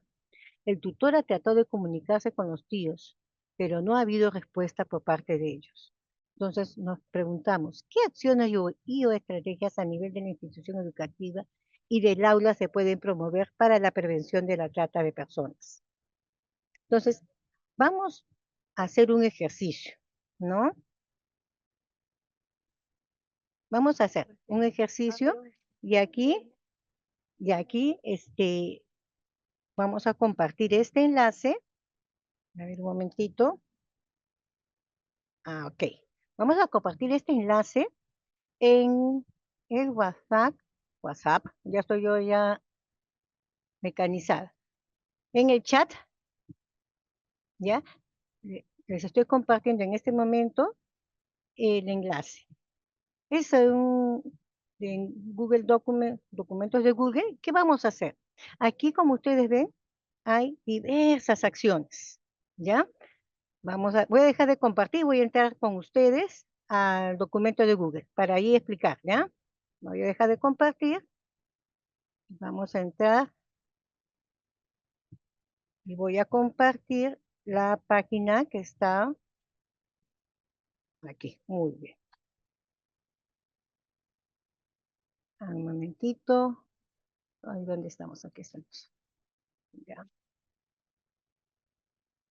El tutor ha tratado de comunicarse con los tíos, pero no ha habido respuesta por parte de ellos. Entonces nos preguntamos, ¿qué acciones o estrategias a nivel de la institución educativa y del aula se pueden promover para la prevención de la trata de personas? Entonces, vamos a hacer un ejercicio, ¿no? Vamos a hacer un ejercicio y aquí, vamos a compartir este enlace. A ver un momentito. Ok. Vamos a compartir este enlace en el WhatsApp, ya estoy yo ya mecanizada. En el chat, ya, les estoy compartiendo en este momento el enlace. Es en Google documentos de Google. ¿Qué vamos a hacer? Aquí, como ustedes ven, hay diversas acciones, ¿ya? Voy a dejar de compartir, voy a entrar con ustedes al documento de Google para ahí explicar, ¿ya? Voy a dejar de compartir, vamos a entrar y voy a compartir la página que está aquí. Muy bien. Un momentito. Ahí, ¿dónde estamos? Aquí estamos. Ya.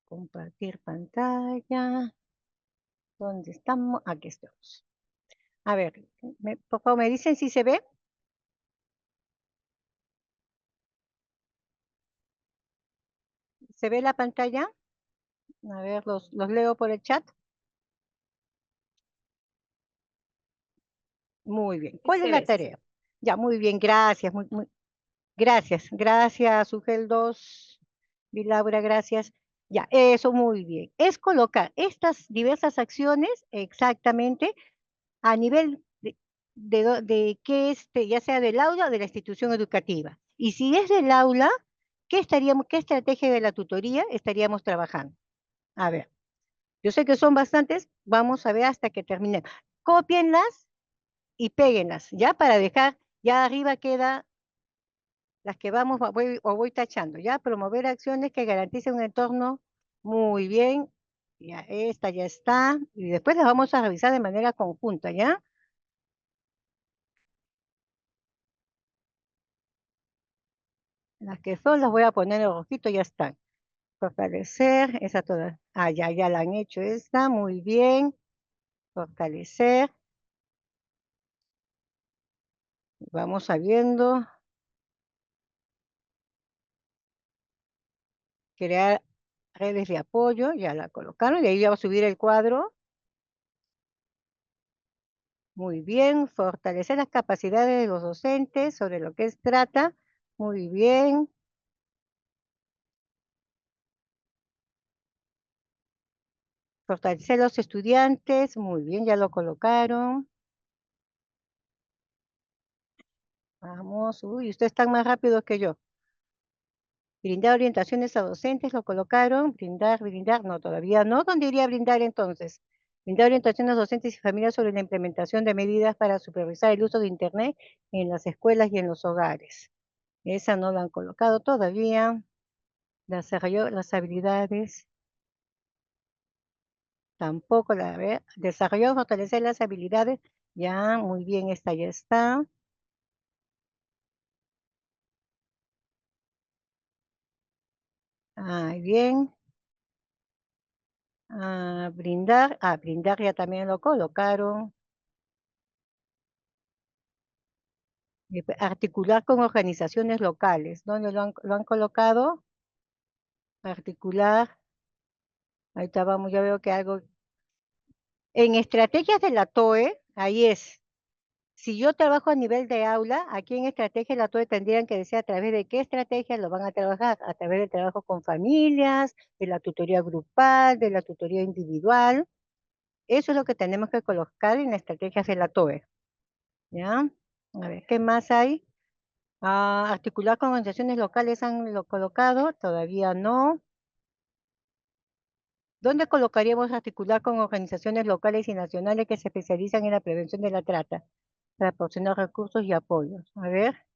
Compartir pantalla. ¿Dónde estamos? Aquí estamos. A ver, por favor, ¿me dicen si se ve? ¿Se ve la pantalla? A ver, los leo por el chat. Muy bien. ¿Cuál es la tarea? Ya, muy bien, gracias. Gracias, Ugel 2, Laura, gracias. Ya, eso muy bien. Es colocar estas diversas acciones exactamente a nivel de qué ya sea del aula o de la institución educativa. Y si es del aula, qué estrategia de la tutoría estaríamos trabajando? A ver, yo sé que son bastantes, vamos a ver hasta que terminen. Cópienlas y péguenlas, ya para dejar, ya arriba queda las que voy tachando, ya, promover acciones que garanticen un entorno muy bien, ya, esta ya está, y después las vamos a revisar de manera conjunta, ¿ya? Las que son las voy a poner en rojito, ya están. Fortalecer, esa toda, ya la han hecho esta, muy bien, fortalecer, vamos sabiendo, crear redes de apoyo, ya la colocaron, y ahí ya va a subir el cuadro. Muy bien, fortalecer las capacidades de los docentes sobre lo que es trata. Muy bien. Fortalecer a los estudiantes. Muy bien, ya lo colocaron. Vamos, uy, ustedes están más rápidos que yo. Brindar orientaciones a docentes, lo colocaron. Brindar, no, todavía no. ¿Dónde iría a brindar entonces? Brindar orientaciones a docentes y familias sobre la implementación de medidas para supervisar el uso de Internet en las escuelas y en los hogares. Esa no la han colocado todavía. Desarrolló las habilidades. Tampoco la ve. Desarrolló, fortalecer las habilidades. Ya, muy bien, esta ya está. Bien. Brindar ya también lo colocaron. Articular con organizaciones locales. ¿Dónde lo han colocado? Articular. Ahí está, vamos, ya veo que algo. En estrategias de la TOE, ahí es. Si yo trabajo a nivel de aula, aquí en estrategia de la TOE tendrían que decir a través de qué estrategias lo van a trabajar, a través del trabajo con familias, de la tutoría grupal, de la tutoría individual. Eso es lo que tenemos que colocar en las estrategias de la TOE. ¿Ya? A ver, ¿qué más hay? Articular con organizaciones locales, ¿han lo colocado? Todavía no. ¿Dónde colocaríamos articular con organizaciones locales y nacionales que se especializan en la prevención de la trata? Proporcionar recursos y apoyos. A ver.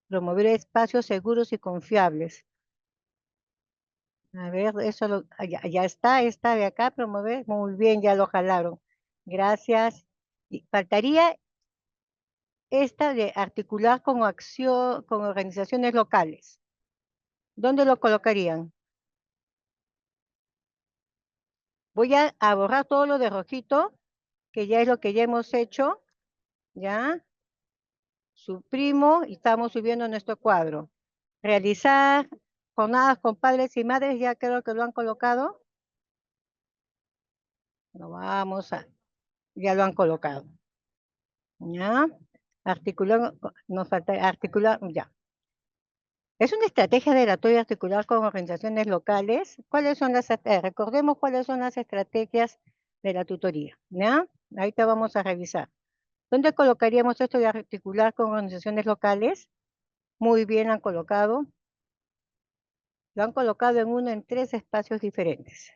Promover espacios seguros y confiables. A ver, ya está, esta de acá, promover. Muy bien, ya lo jalaron. Gracias. Y faltaría esta de articular con acción, con organizaciones locales. ¿Dónde lo colocarían? Voy a borrar todo lo de rojito, que ya es lo que ya hemos hecho. ¿Ya? Suprimo y estamos subiendo nuestro cuadro. Realizar jornadas con padres y madres, ya creo que lo han colocado. Ya lo han colocado. ¿Ya? Articular, nos falta articular, ya. Es una estrategia de la TOE articular con organizaciones locales. Recordemos cuáles son las estrategias de la tutoría, ¿ya? Ahorita vamos a revisar. ¿Dónde colocaríamos esto de articular con organizaciones locales? Muy bien, lo han colocado. Lo han colocado en 3 espacios diferentes.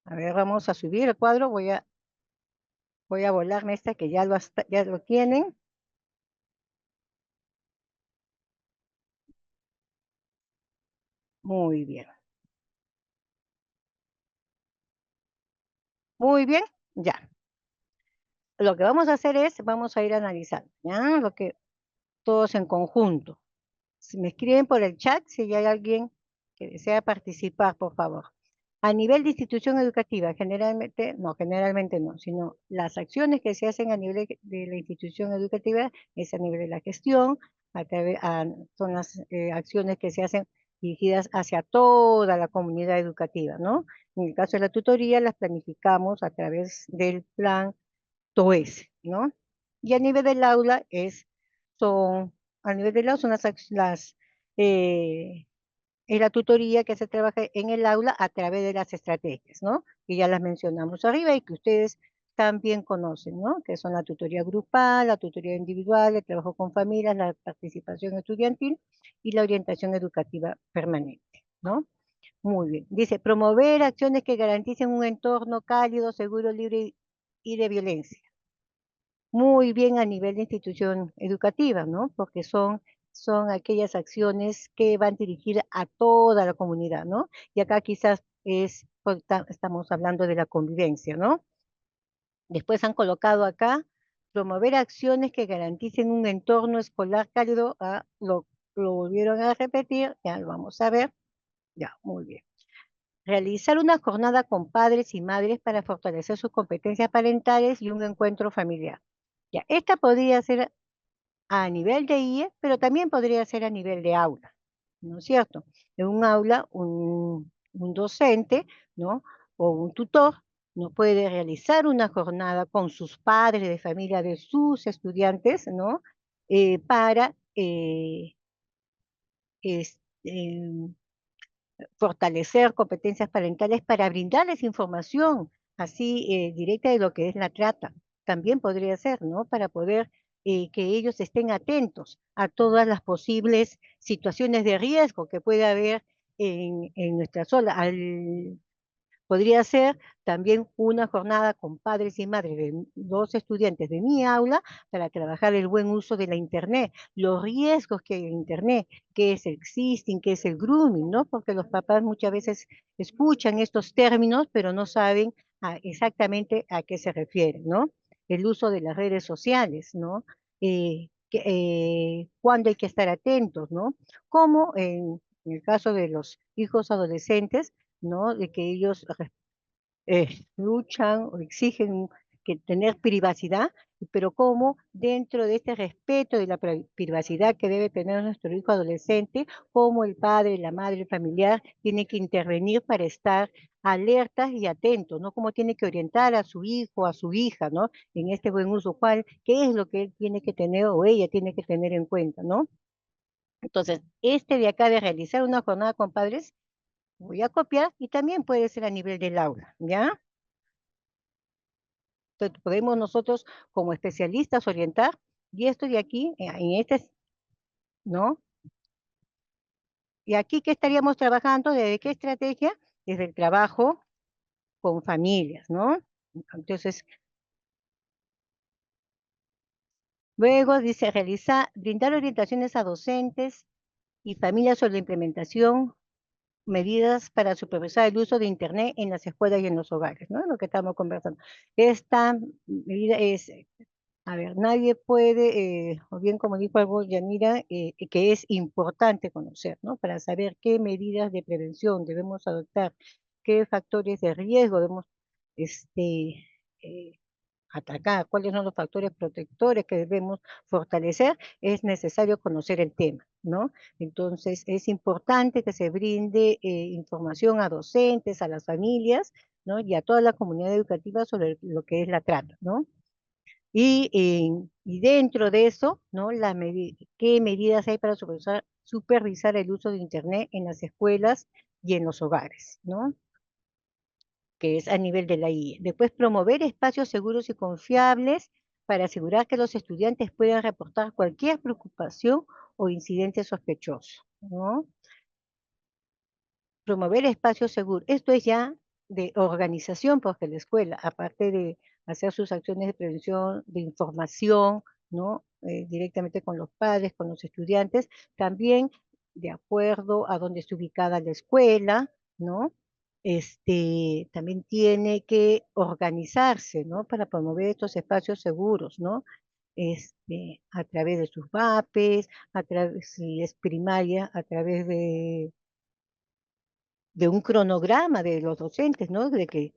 A ver, vamos a subir el cuadro. Voy a volarme esta que ya lo tienen. Muy bien. Muy bien, ya. Lo que vamos a hacer es, vamos a ir analizando, ¿ya? todos en conjunto. Si me escriben por el chat, si hay alguien que desea participar, por favor. A nivel de institución educativa, generalmente no, sino las acciones que se hacen a nivel de la institución educativa es a nivel de la gestión, son las acciones que se hacen dirigidas hacia toda la comunidad educativa, ¿no? En el caso de la tutoría, las planificamos a través del plan TOES, ¿no? Y a nivel del aula son, a nivel del aula son es la tutoría que se trabaja en el aula a través de las estrategias, ¿no? Que ya las mencionamos arriba y que ustedes también conocen, ¿no? Que son la tutoría grupal, la tutoría individual, el trabajo con familias, la participación estudiantil y la orientación educativa permanente, ¿no? Muy bien. Dice, promover acciones que garanticen un entorno cálido, seguro, libre y de violencia. Muy bien a nivel de institución educativa, ¿no? Porque son aquellas acciones que van dirigidas a toda la comunidad, ¿no? Y acá quizás estamos hablando de la convivencia, ¿no? Después han colocado acá, promover acciones que garanticen un entorno escolar cálido, lo volvieron a repetir, ya lo vamos a ver, ya, muy bien. Realizar una jornada con padres y madres para fortalecer sus competencias parentales y un encuentro familiar. Ya, esta podría ser a nivel de IE, pero también podría ser a nivel de aula, ¿no es cierto? En un aula, un docente, ¿no? O un tutor no puede realizar una jornada con sus padres de familia de sus estudiantes, ¿no? Para es- em, fortalecer competencias parentales para brindarles información así directa de lo que es la trata. También podría ser, ¿no? Para poder que ellos estén atentos a todas las posibles situaciones de riesgo que puede haber en nuestra zona. Podría ser también una jornada con padres y madres de dos estudiantes de mi aula para trabajar el buen uso de la Internet, los riesgos que hay en Internet, qué es el sexting, qué es el grooming, ¿no? Porque los papás muchas veces escuchan estos términos, pero no saben exactamente a qué se refieren, ¿no? El uso de las redes sociales, ¿no? Cuándo hay que estar atentos, ¿no? Como en el caso de los hijos adolescentes, ¿no? De que ellos luchan o exigen que tener privacidad, pero cómo dentro de este respeto de la privacidad que debe tener nuestro hijo adolescente, cómo el padre, la madre, el familiar tiene que intervenir para estar alertas y atentos, ¿no? Cómo tiene que orientar a su hijo, a su hija, ¿no? En este buen uso, qué es lo que él tiene que tener o ella tiene que tener en cuenta, ¿no? Entonces, este de acá de realizar una jornada con padres, voy a copiar y también puede ser a nivel del aula, ¿ya? Entonces, podemos nosotros como especialistas orientar, y esto de aquí, ¿no? Y aquí, ¿qué estaríamos trabajando? ¿Desde qué estrategia? Desde el trabajo con familias, ¿no? Entonces, luego dice, brindar orientaciones a docentes y familias sobre la implementación, medidas para supervisar el uso de Internet en las escuelas y en los hogares, ¿no? Lo que estamos conversando. Esta medida es a ver, nadie puede, o bien como dijo algo Yanira, que es importante conocer, ¿no? Para saber qué medidas de prevención debemos adoptar, qué factores de riesgo debemos este, eh, atacar, cuáles son los factores protectores que debemos fortalecer, es necesario conocer el tema, ¿no? Entonces, es importante que se brinde información a docentes, a las familias, ¿no? Y a toda la comunidad educativa sobre lo que es la trata, ¿no? Y dentro de eso, ¿no? ¿Qué medidas hay para supervisar el uso de Internet en las escuelas y en los hogares, ¿no? Que es a nivel de la IE. Después, promover espacios seguros y confiables para asegurar que los estudiantes puedan reportar cualquier preocupación o incidente sospechoso, ¿no? Promover espacios seguros. Esto es ya de organización, porque la escuela, aparte de hacer sus acciones de prevención, de información, ¿no? Directamente con los padres, con los estudiantes, también de acuerdo a dónde está ubicada la escuela, ¿no? También tiene que organizarse, ¿no? Para promover estos espacios seguros, ¿no? a través de sus VAPES, a través, si es primaria, a través de un cronograma de los docentes, ¿no? De que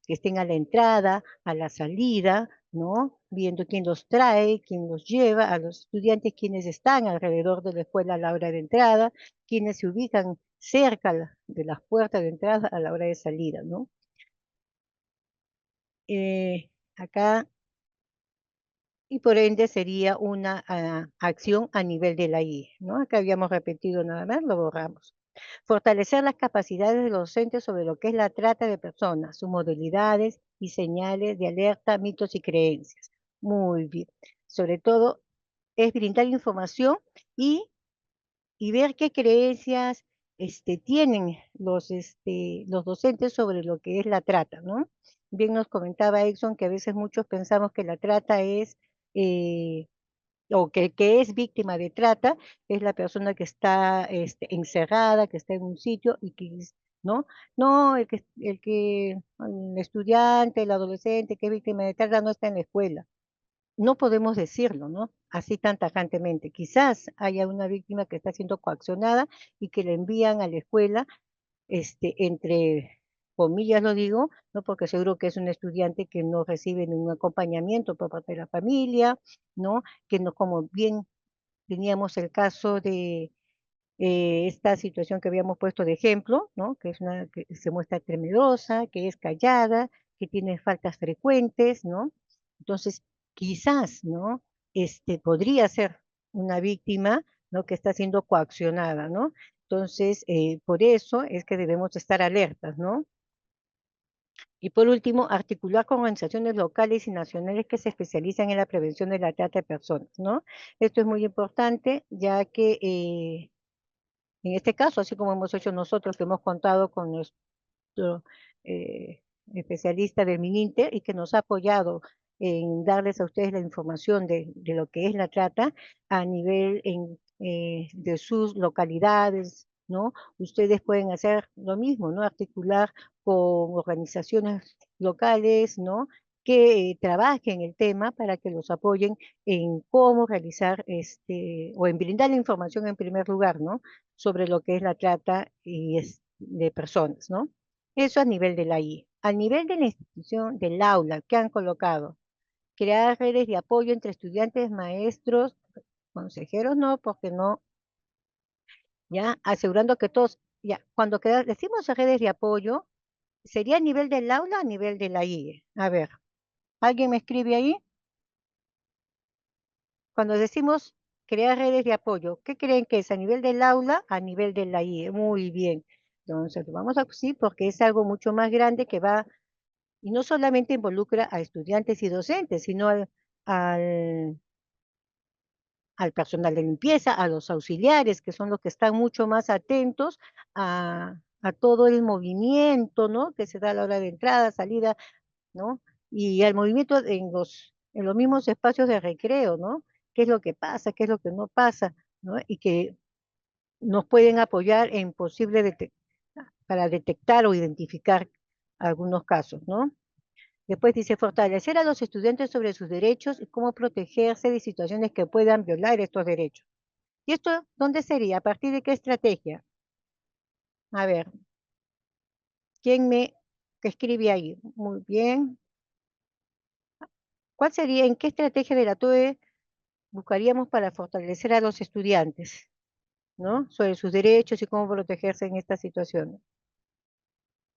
estén a la entrada, a la salida, ¿no? Viendo quién los trae, quién los lleva, a los estudiantes quienes están alrededor de la escuela a la hora de entrada, quienes se ubican cerca de las puertas de entrada a la hora de salida, ¿no? Acá, y por ende sería una acción a nivel de la IE, ¿no? Acá habíamos repetido nada más, lo borramos. Fortalecer las capacidades de los docentes sobre lo que es la trata de personas, sus modalidades y señales de alerta, mitos y creencias. Muy bien. Sobre todo es brindar información y, ver qué creencias tienen los docentes sobre lo que es la trata, ¿no? Bien nos comentaba Exxon que a veces muchos pensamos que la trata es eh, o que el que es víctima de trata es la persona que está encerrada, que está en un sitio y que, ¿no? No, el estudiante, el adolescente que es víctima de trata no está en la escuela. No podemos decirlo, ¿no? Así tan tajantemente. Quizás haya una víctima que está siendo coaccionada y que le envían a la escuela, entre comillas lo digo, ¿no? Porque seguro que es un estudiante que no recibe ningún acompañamiento por parte de la familia, ¿no? Que no, como bien teníamos el caso de esta situación que habíamos puesto de ejemplo, ¿no? Que es una que se muestra temerosa, que es callada, que tiene faltas frecuentes, ¿no? Entonces, quizás, ¿no? Podría ser una víctima, ¿no? Que está siendo coaccionada, ¿no? Entonces, por eso es que debemos estar alertas, ¿no? Y por último, articular con organizaciones locales y nacionales que se especializan en la prevención de la trata de personas, ¿no? Esto es muy importante, ya que en este caso, así como hemos hecho nosotros, que hemos contado con nuestro eh, especialista del MININTER y que nos ha apoyado en darles a ustedes la información de lo que es la trata a nivel de sus localidades, ¿no? Ustedes pueden hacer lo mismo, ¿no? Articular con organizaciones locales, ¿no? Que trabajen el tema para que los apoyen en cómo realizar o en brindar la información en primer lugar, ¿no? Sobre lo que es la trata de personas, ¿no? Eso a nivel de la IE. A nivel de la institución, del aula, que han colocado? Crear redes de apoyo entre estudiantes, maestros, consejeros, no, porque no, ya, asegurando que todos, ya, cuando decimos redes de apoyo, ¿sería a nivel del aula o a nivel de la IE? A ver, ¿alguien me escribe ahí? Cuando decimos crear redes de apoyo, ¿qué creen que es? ¿A nivel del aula? A nivel de la IE. Muy bien. Entonces, lo vamos a sí, porque es algo mucho más grande que va, y no solamente involucra a estudiantes y docentes, sino al, al personal de limpieza, a los auxiliares, que son los que están mucho más atentos a todo el movimiento, ¿no? Que se da a la hora de entrada, salida, ¿no? Y al movimiento en los mismos espacios de recreo, ¿no? ¿Qué es lo que pasa? ¿Qué es lo que no pasa? ¿No? Y que nos pueden apoyar en para detectar o identificar algunos casos, ¿no? Después dice, fortalecer a los estudiantes sobre sus derechos y cómo protegerse de situaciones que puedan violar estos derechos. ¿Y esto dónde sería? ¿A partir de qué estrategia? A ver, ¿quién me escribe ahí? Muy bien. ¿Cuál sería, en qué estrategia de la TOE buscaríamos para fortalecer a los estudiantes, ¿no? Sobre sus derechos y cómo protegerse en estas situaciones?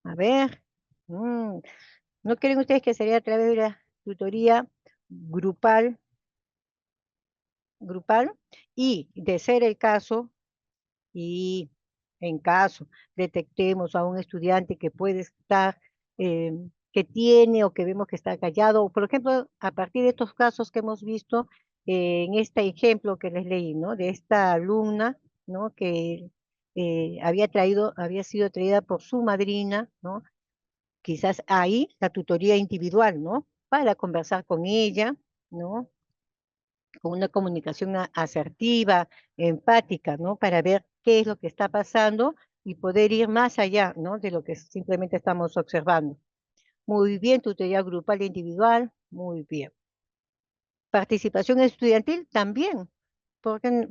A ver, ¿no creen ustedes que sería a través de la tutoría grupal? Y de ser el caso, y en caso detectemos a un estudiante que puede estar, que tiene o que vemos que está callado, o por ejemplo, a partir de estos casos que hemos visto en este ejemplo que les leí, ¿no? De esta alumna, ¿no? Que había sido traída por su madrina, ¿no? Quizás ahí la tutoría individual, ¿no? Para conversar con ella, ¿no? Con una comunicación asertiva, empática, ¿no? Para ver qué es lo que está pasando y poder ir más allá, ¿no? De lo que simplemente estamos observando. Muy bien, tutoría grupal e individual, muy bien. Participación estudiantil también, porque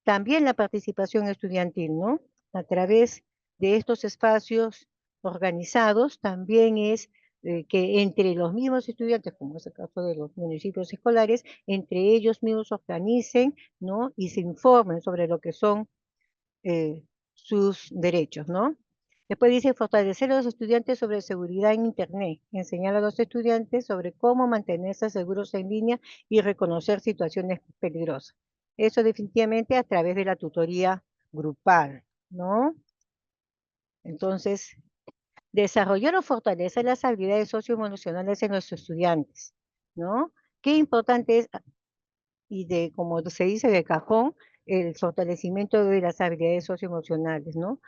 también la participación estudiantil, ¿no? A través de estos espacios organizados también es que entre los mismos estudiantes, como es el caso de los municipios escolares, entre ellos mismos organicen, ¿no? Y se informen sobre lo que son sus derechos, ¿no? Después dice fortalecer a los estudiantes sobre seguridad en Internet, enseñar a los estudiantes sobre cómo mantenerse seguros en línea y reconocer situaciones peligrosas. Eso definitivamente a través de la tutoría grupal, ¿no? Entonces, desarrollar o fortalecer las habilidades socioemocionales en los estudiantes, ¿no? Qué importante es, y de, como se dice de cajón, el fortalecimiento de las habilidades socioemocionales, ¿no?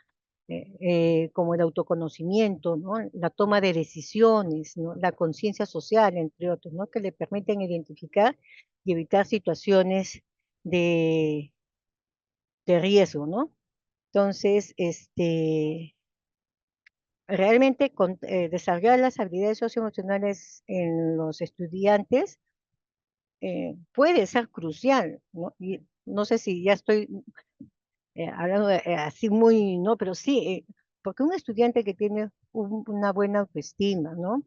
Como el autoconocimiento, ¿no? La toma de decisiones, ¿no? La conciencia social, entre otros, ¿no? Que le permiten identificar y evitar situaciones de, de riesgo, ¿no? Entonces, realmente desarrollar las habilidades socioemocionales en los estudiantes puede ser crucial, ¿no? Y no sé si ya estoy hablando así muy, no, pero sí, porque un estudiante que tiene una buena autoestima, ¿no?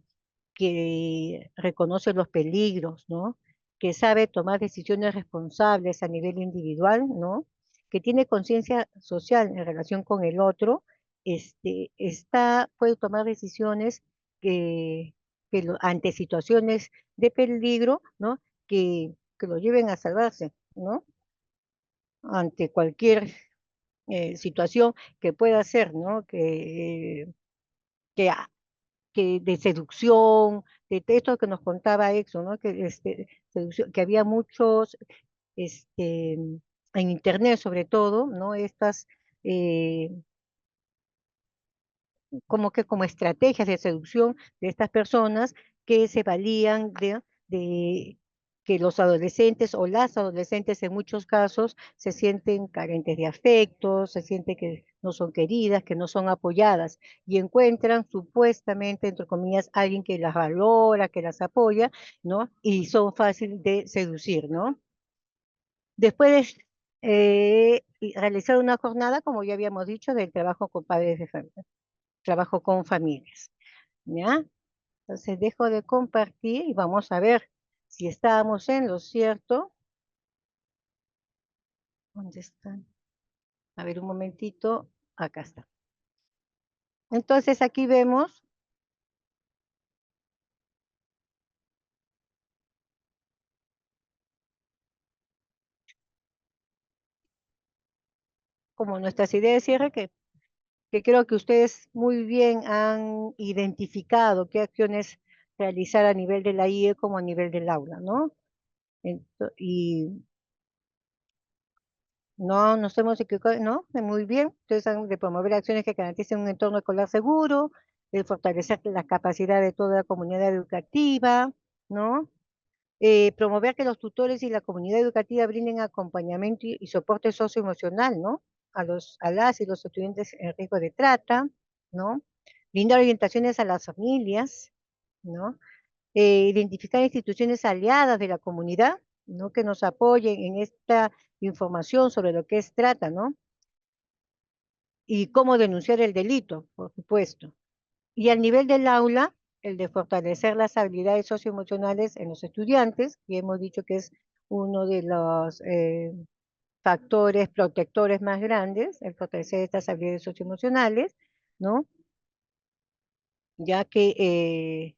Que reconoce los peligros, ¿no? Que sabe tomar decisiones responsables a nivel individual, ¿no? Que tiene conciencia social en relación con el otro, puede tomar decisiones que, ante situaciones de peligro, ¿no? Que lo lleven a salvarse, ¿no? Ante cualquier situación que pueda ser, ¿no? Que, a- que de seducción, de esto que nos contaba Exo, ¿no? Que, que había muchos, en internet sobre todo, ¿no? Estas, eh, como estrategias de seducción de estas personas que se valían de que los adolescentes o las adolescentes en muchos casos se sienten carentes de afecto, se sienten que no son queridas, que no son apoyadas y encuentran supuestamente, entre comillas, alguien que las valora, que las apoya, ¿no? Y son fáciles de seducir, ¿no? Después y realizar una jornada, como ya habíamos dicho, del trabajo con padres de familia, trabajo con familias. ¿Ya? Entonces dejo de compartir y vamos a ver si estábamos en lo cierto. ¿Dónde están? A ver un momentito. Acá está. Entonces aquí vemos como nuestras ideas de cierre que creo que ustedes muy bien han identificado qué acciones realizar a nivel de la IE como a nivel del aula, ¿no? Y no nos hemos equivocado, ¿no? Muy bien. Ustedes han de promover acciones que garanticen un entorno escolar seguro, de fortalecer la capacidad de toda la comunidad educativa, ¿no? Promover que los tutores y la comunidad educativa brinden acompañamiento y soporte socioemocional, ¿no? A las y los estudiantes en riesgo de trata, ¿no? Brindar orientaciones a las familias, ¿no? Identificar instituciones aliadas de la comunidad, ¿no? Que nos apoyen en esta información sobre lo que es trata, ¿no? Y cómo denunciar el delito, por supuesto. Y al nivel del aula, el de fortalecer las habilidades socioemocionales en los estudiantes, y hemos dicho que es uno de los factores protectores más grandes, el fortalecer estas habilidades socioemocionales, ¿no? Ya que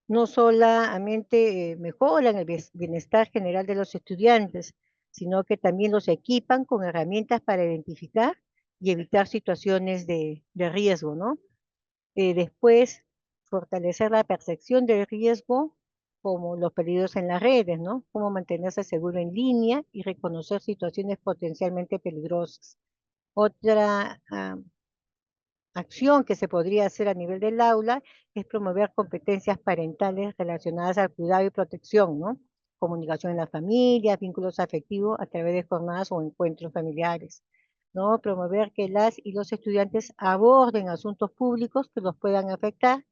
no solamente mejoran el bienestar general de los estudiantes, sino que también los equipan con herramientas para identificar y evitar situaciones de riesgo, ¿no? Después, fortalecer la percepción del riesgo, como los peligros en las redes, ¿no? Cómo mantenerse seguro en línea y reconocer situaciones potencialmente peligrosas. Otra acción que se podría hacer a nivel del aula es promover competencias parentales relacionadas al cuidado y protección, ¿no? Comunicación en la familia, vínculos afectivos a través de jornadas o encuentros familiares, ¿no? Promover que las y los estudiantes aborden asuntos públicos que los puedan afectar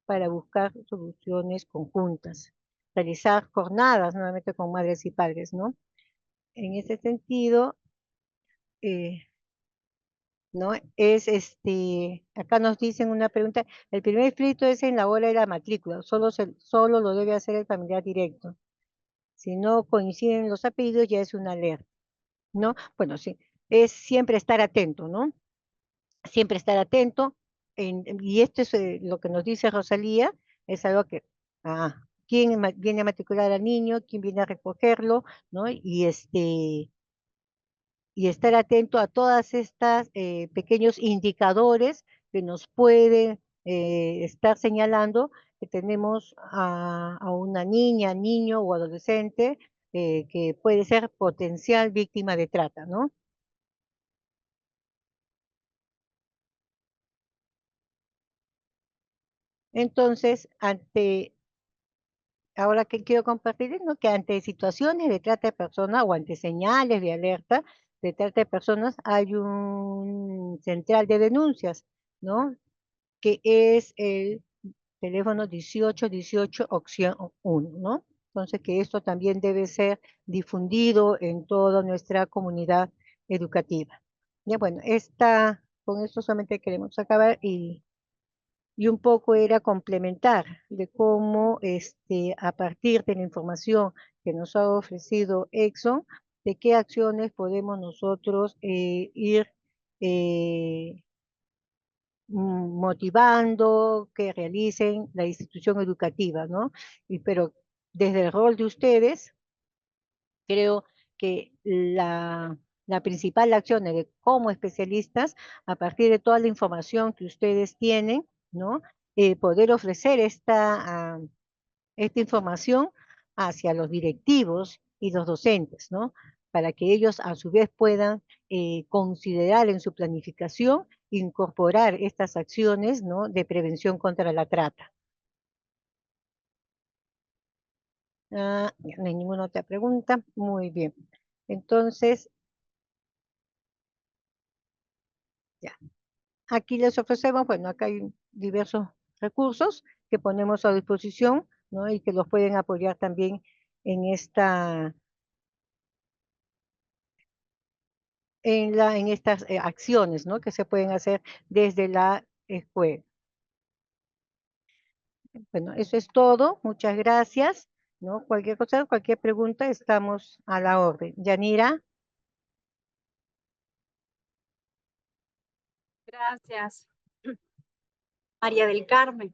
para buscar soluciones conjuntas. realizar jornadas nuevamente con madres y padres, ¿no? En ese sentido, eh, ¿no? Acá nos dicen una pregunta, el primer filtro es en la hora de la matrícula, solo lo debe hacer el familiar directo. Si no coinciden los apellidos, ya es una alerta, ¿no? Bueno, sí, es siempre estar atento, ¿no? Siempre estar atento, y esto es lo que nos dice Rosalía, es algo que, ¿quién viene a matricular al niño? ¿Quién viene a recogerlo? ¿No? Y estar atento a todas estas pequeños indicadores que nos pueden estar señalando que tenemos a una niña, niño o adolescente que puede ser potencial víctima de trata, ¿no? Entonces, ahora que quiero compartir, ¿no? Que ante situaciones de trata de personas o ante señales de alerta de trata de personas, hay un central de denuncias, ¿no? Que es el teléfono 1818 opción 1, ¿no? Entonces, que esto también debe ser difundido en toda nuestra comunidad educativa. Ya bueno, con esto solamente queremos acabar y un poco era complementar de cómo a partir de la información que nos ha ofrecido Exxon, de qué acciones podemos nosotros ir eh, motivando que realicen la institución educativa, ¿no? Pero desde el rol de ustedes, creo que la principal acción es de como especialistas, a partir de toda la información que ustedes tienen, ¿no? Poder ofrecer esta información hacia los directivos y los docentes, ¿no? Para que ellos a su vez puedan considerar en su planificación incorporar estas acciones, ¿no? De prevención contra la trata. Ya no hay ninguna otra pregunta. Muy bien. Entonces, ya. Aquí les ofrecemos, bueno, acá hay diversos recursos que ponemos a disposición, ¿no? Y que los pueden apoyar también en en estas acciones, ¿no? Que se pueden hacer desde la escuela. Bueno, eso es todo. Muchas gracias, ¿no? Cualquier cosa, cualquier pregunta, estamos a la orden. Yanira. Gracias, María del Carmen.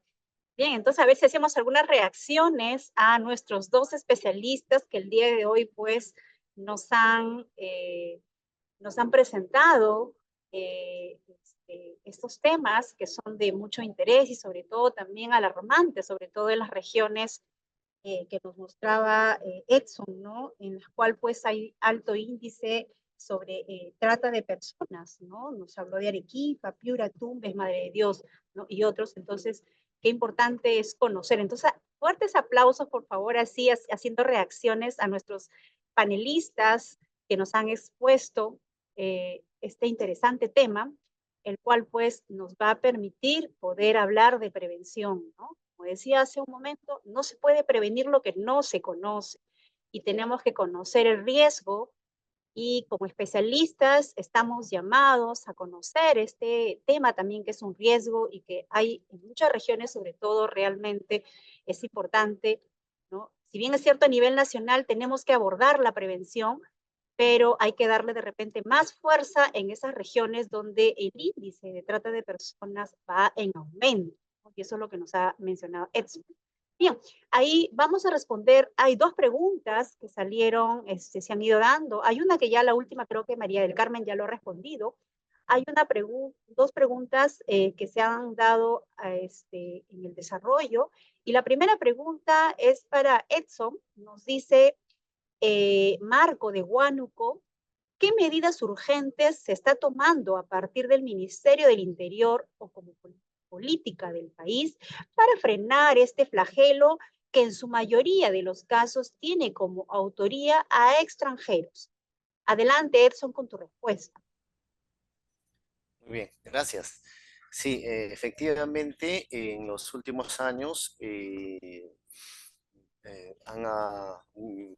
Bien, entonces a ver si hacemos algunas reacciones a nuestros dos especialistas que el día de hoy pues nos nos han presentado estos temas que son de mucho interés y sobre todo también alarmantes, sobre todo en las regiones que nos mostraba Edson, ¿no? En la cual pues hay alto índice sobre trata de personas, ¿no? Nos habló de Arequipa, Piura, Tumbes, Madre de Dios, ¿no? Y otros. Entonces, qué importante es conocer. Entonces, fuertes aplausos, por favor, así haciendo reacciones a nuestros panelistas que nos han expuesto este interesante tema, el cual pues nos va a permitir poder hablar de prevención, ¿no? Como decía hace un momento, no se puede prevenir lo que no se conoce y tenemos que conocer el riesgo y como especialistas estamos llamados a conocer este tema también que es un riesgo y que hay en muchas regiones, sobre todo realmente es importante, ¿no? Si bien es cierto a nivel nacional tenemos que abordar la prevención, pero hay que darle de repente más fuerza en esas regiones donde el índice de trata de personas va en aumento, ¿no? Y eso es lo que nos ha mencionado Edson. Bien, ahí vamos a responder. Hay dos preguntas que salieron, se han ido dando. Hay una que ya la última, creo que María del Carmen ya lo ha respondido. Hay dos preguntas que se han dado en el desarrollo. Y la primera pregunta es para Edson. Nos dice Marco de Huánuco, ¿qué medidas urgentes se está tomando a partir del Ministerio del Interior o como política del país para frenar este flagelo que en su mayoría de los casos tiene como autoría a extranjeros? Adelante, Edson, con tu respuesta. Muy bien, gracias. Sí, efectivamente, en los últimos años,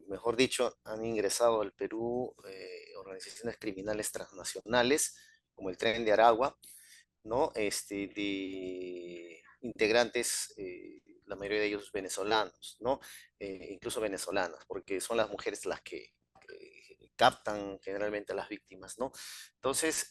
mejor dicho, han ingresado al Perú organizaciones criminales transnacionales, como el Tren de Aragua, ¿no? De integrantes, la mayoría de ellos venezolanos, ¿no? Incluso venezolanas, porque son las mujeres las que captan generalmente a las víctimas, ¿no? Entonces,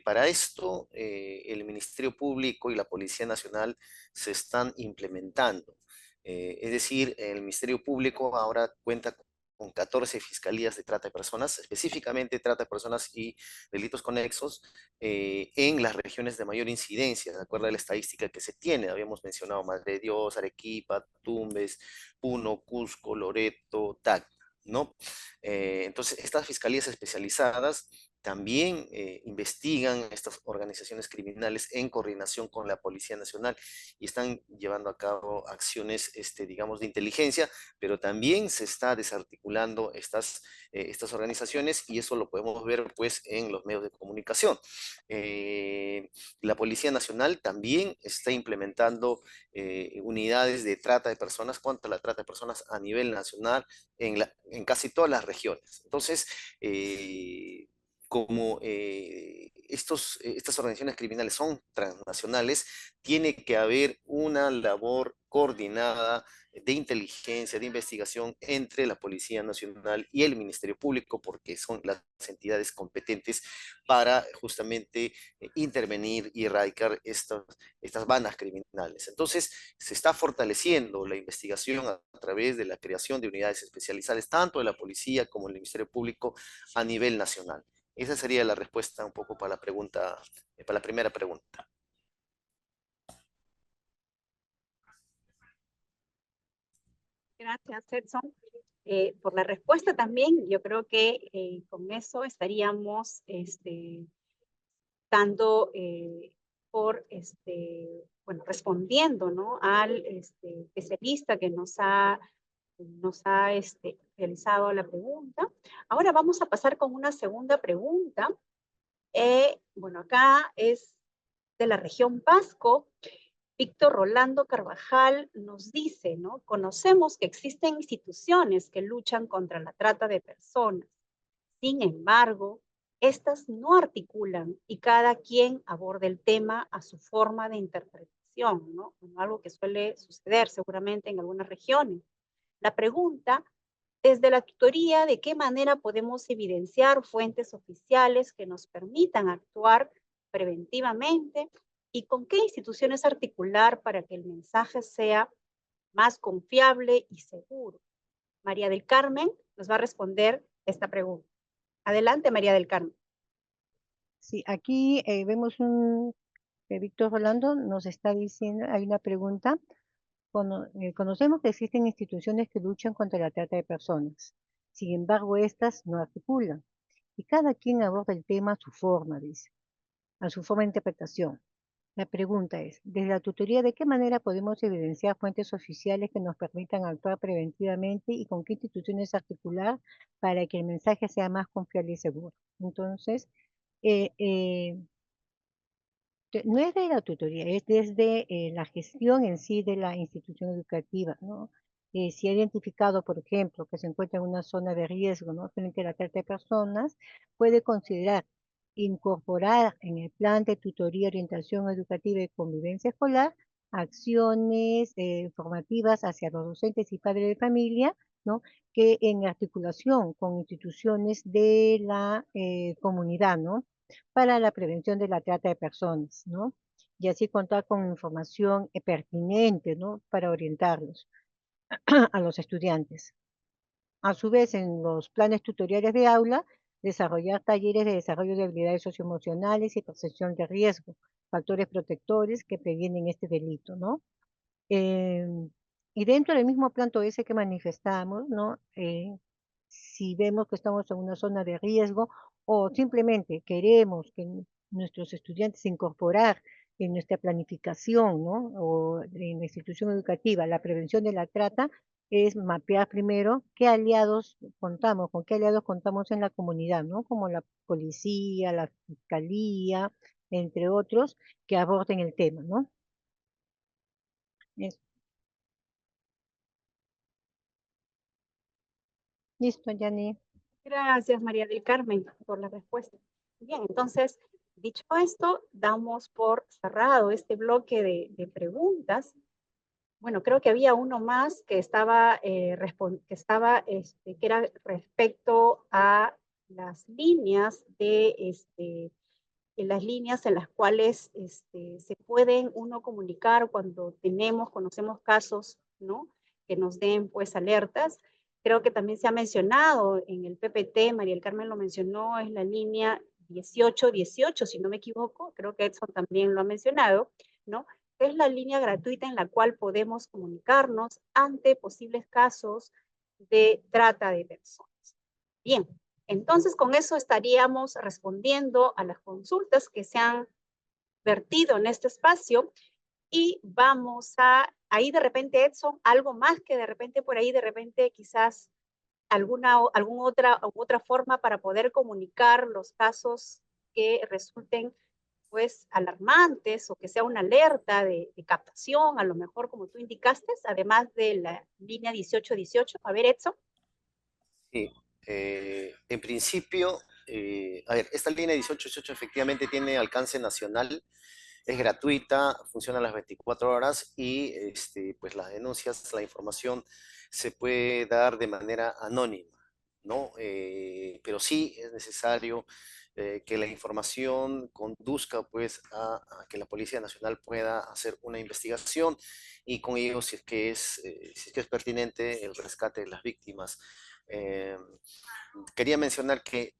para esto, el Ministerio Público y la Policía Nacional se están implementando. Es decir, el Ministerio Público ahora cuenta con 14 fiscalías de trata de personas, específicamente trata de personas y delitos conexos, en las regiones de mayor incidencia, de acuerdo a la estadística que se tiene. Habíamos mencionado Madre de Dios, Arequipa, Tumbes, Puno, Cusco, Loreto, Tacna, ¿no? Entonces, estas fiscalías especializadas también investigan estas organizaciones criminales en coordinación con la Policía Nacional y están llevando a cabo acciones, digamos, de inteligencia, pero también se está desarticulando estas organizaciones y eso lo podemos ver pues en los medios de comunicación. La Policía Nacional también está implementando unidades de trata de personas contra la trata de personas a nivel nacional en casi todas las regiones. Entonces, como estas organizaciones criminales son transnacionales, tiene que haber una labor coordinada de inteligencia, de investigación entre la Policía Nacional y el Ministerio Público, porque son las entidades competentes para justamente intervenir y erradicar estas bandas criminales. Entonces, se está fortaleciendo la investigación a través de la creación de unidades especializadas, tanto de la policía como del Ministerio Público a nivel nacional. Esa sería la respuesta un poco para la pregunta, para la primera pregunta. Gracias, Edson. Por la respuesta también, yo creo que con eso estaríamos dando bueno, respondiendo, ¿no? Al especialista que nos ha realizado la pregunta. Ahora vamos a pasar con una segunda pregunta. Bueno, acá es de la región Pasco. Víctor Rolando Carvajal nos dice, ¿no? Conocemos que existen instituciones que luchan contra la trata de personas. Sin embargo, estas no articulan y cada quien aborda el tema a su forma de interpretación, ¿no? Como algo que suele suceder seguramente en algunas regiones. La pregunta, desde la tutoría, ¿de qué manera podemos evidenciar fuentes oficiales que nos permitan actuar preventivamente y con qué instituciones articular para que el mensaje sea más confiable y seguro? María del Carmen nos va a responder esta pregunta. Adelante, María del Carmen. Sí, aquí vemos que Víctor Rolando nos está diciendo, hay una pregunta. Conocemos que existen instituciones que luchan contra la trata de personas. Sin embargo, estas no articulan. Y cada quien aborda el tema a su forma, dice, a su forma de interpretación. La pregunta es, desde la tutoría, ¿de qué manera podemos evidenciar fuentes oficiales que nos permitan actuar preventivamente y con qué instituciones articular para que el mensaje sea más confiable y seguro? Entonces, eh, eh, no es de la tutoría, es desde la gestión en sí de la institución educativa, ¿no? Si ha identificado, por ejemplo, que se encuentra en una zona de riesgo, ¿no? Frente a la trata de personas, puede considerar incorporar en el plan de tutoría, orientación educativa y convivencia escolar acciones formativas hacia los docentes y padres de familia, ¿no? Que en articulación con instituciones de la comunidad, ¿no? Para la prevención de la trata de personas, ¿no? Y así contar con información pertinente, ¿no? Para orientarlos a los estudiantes. A su vez, en los planes tutoriales de aula, desarrollar talleres de desarrollo de habilidades socioemocionales y percepción de riesgo, factores protectores que previenen este delito, ¿no? Y dentro del mismo plan ese que manifestamos, ¿no? Si vemos que estamos en una zona de riesgo o simplemente queremos que nuestros estudiantes incorporar en nuestra planificación, ¿no? O en la institución educativa la prevención de la trata, es mapear primero qué aliados contamos, con qué aliados contamos en la comunidad, ¿no? Como la policía, la fiscalía, entre otros, que aborden el tema, ¿no? Es- Listo, Yanni. Gracias, María del Carmen, por la respuesta. Bien, entonces, dicho esto, damos por cerrado este bloque de preguntas. Bueno, creo que había uno más que estaba, que era respecto a las líneas en las líneas en las cuales se pueden uno comunicar cuando conocemos casos, ¿no? Que nos den pues alertas. Creo que también se ha mencionado en el PPT, María del Carmen lo mencionó, es la línea 1818, si no me equivoco, creo que Edson también lo ha mencionado, ¿no? Es la línea gratuita en la cual podemos comunicarnos ante posibles casos de trata de personas. Bien, entonces con eso estaríamos respondiendo a las consultas que se han vertido en este espacio y vamos ahí de repente, Edson, algo más que de repente por ahí, de repente quizás alguna otra forma para poder comunicar los casos que resulten pues alarmantes o que sea una alerta de captación, a lo mejor como tú indicaste, además de la línea 1818. A ver, Edson. Sí, en principio, a ver, esta línea 1818 efectivamente tiene alcance nacional, es gratuita, funciona las 24 horas y pues las denuncias, la información se puede dar de manera anónima, ¿no? Pero sí es necesario que la información conduzca pues a que la Policía Nacional pueda hacer una investigación y con ello, si es que es pertinente, el rescate de las víctimas. Eh, Quería mencionar que,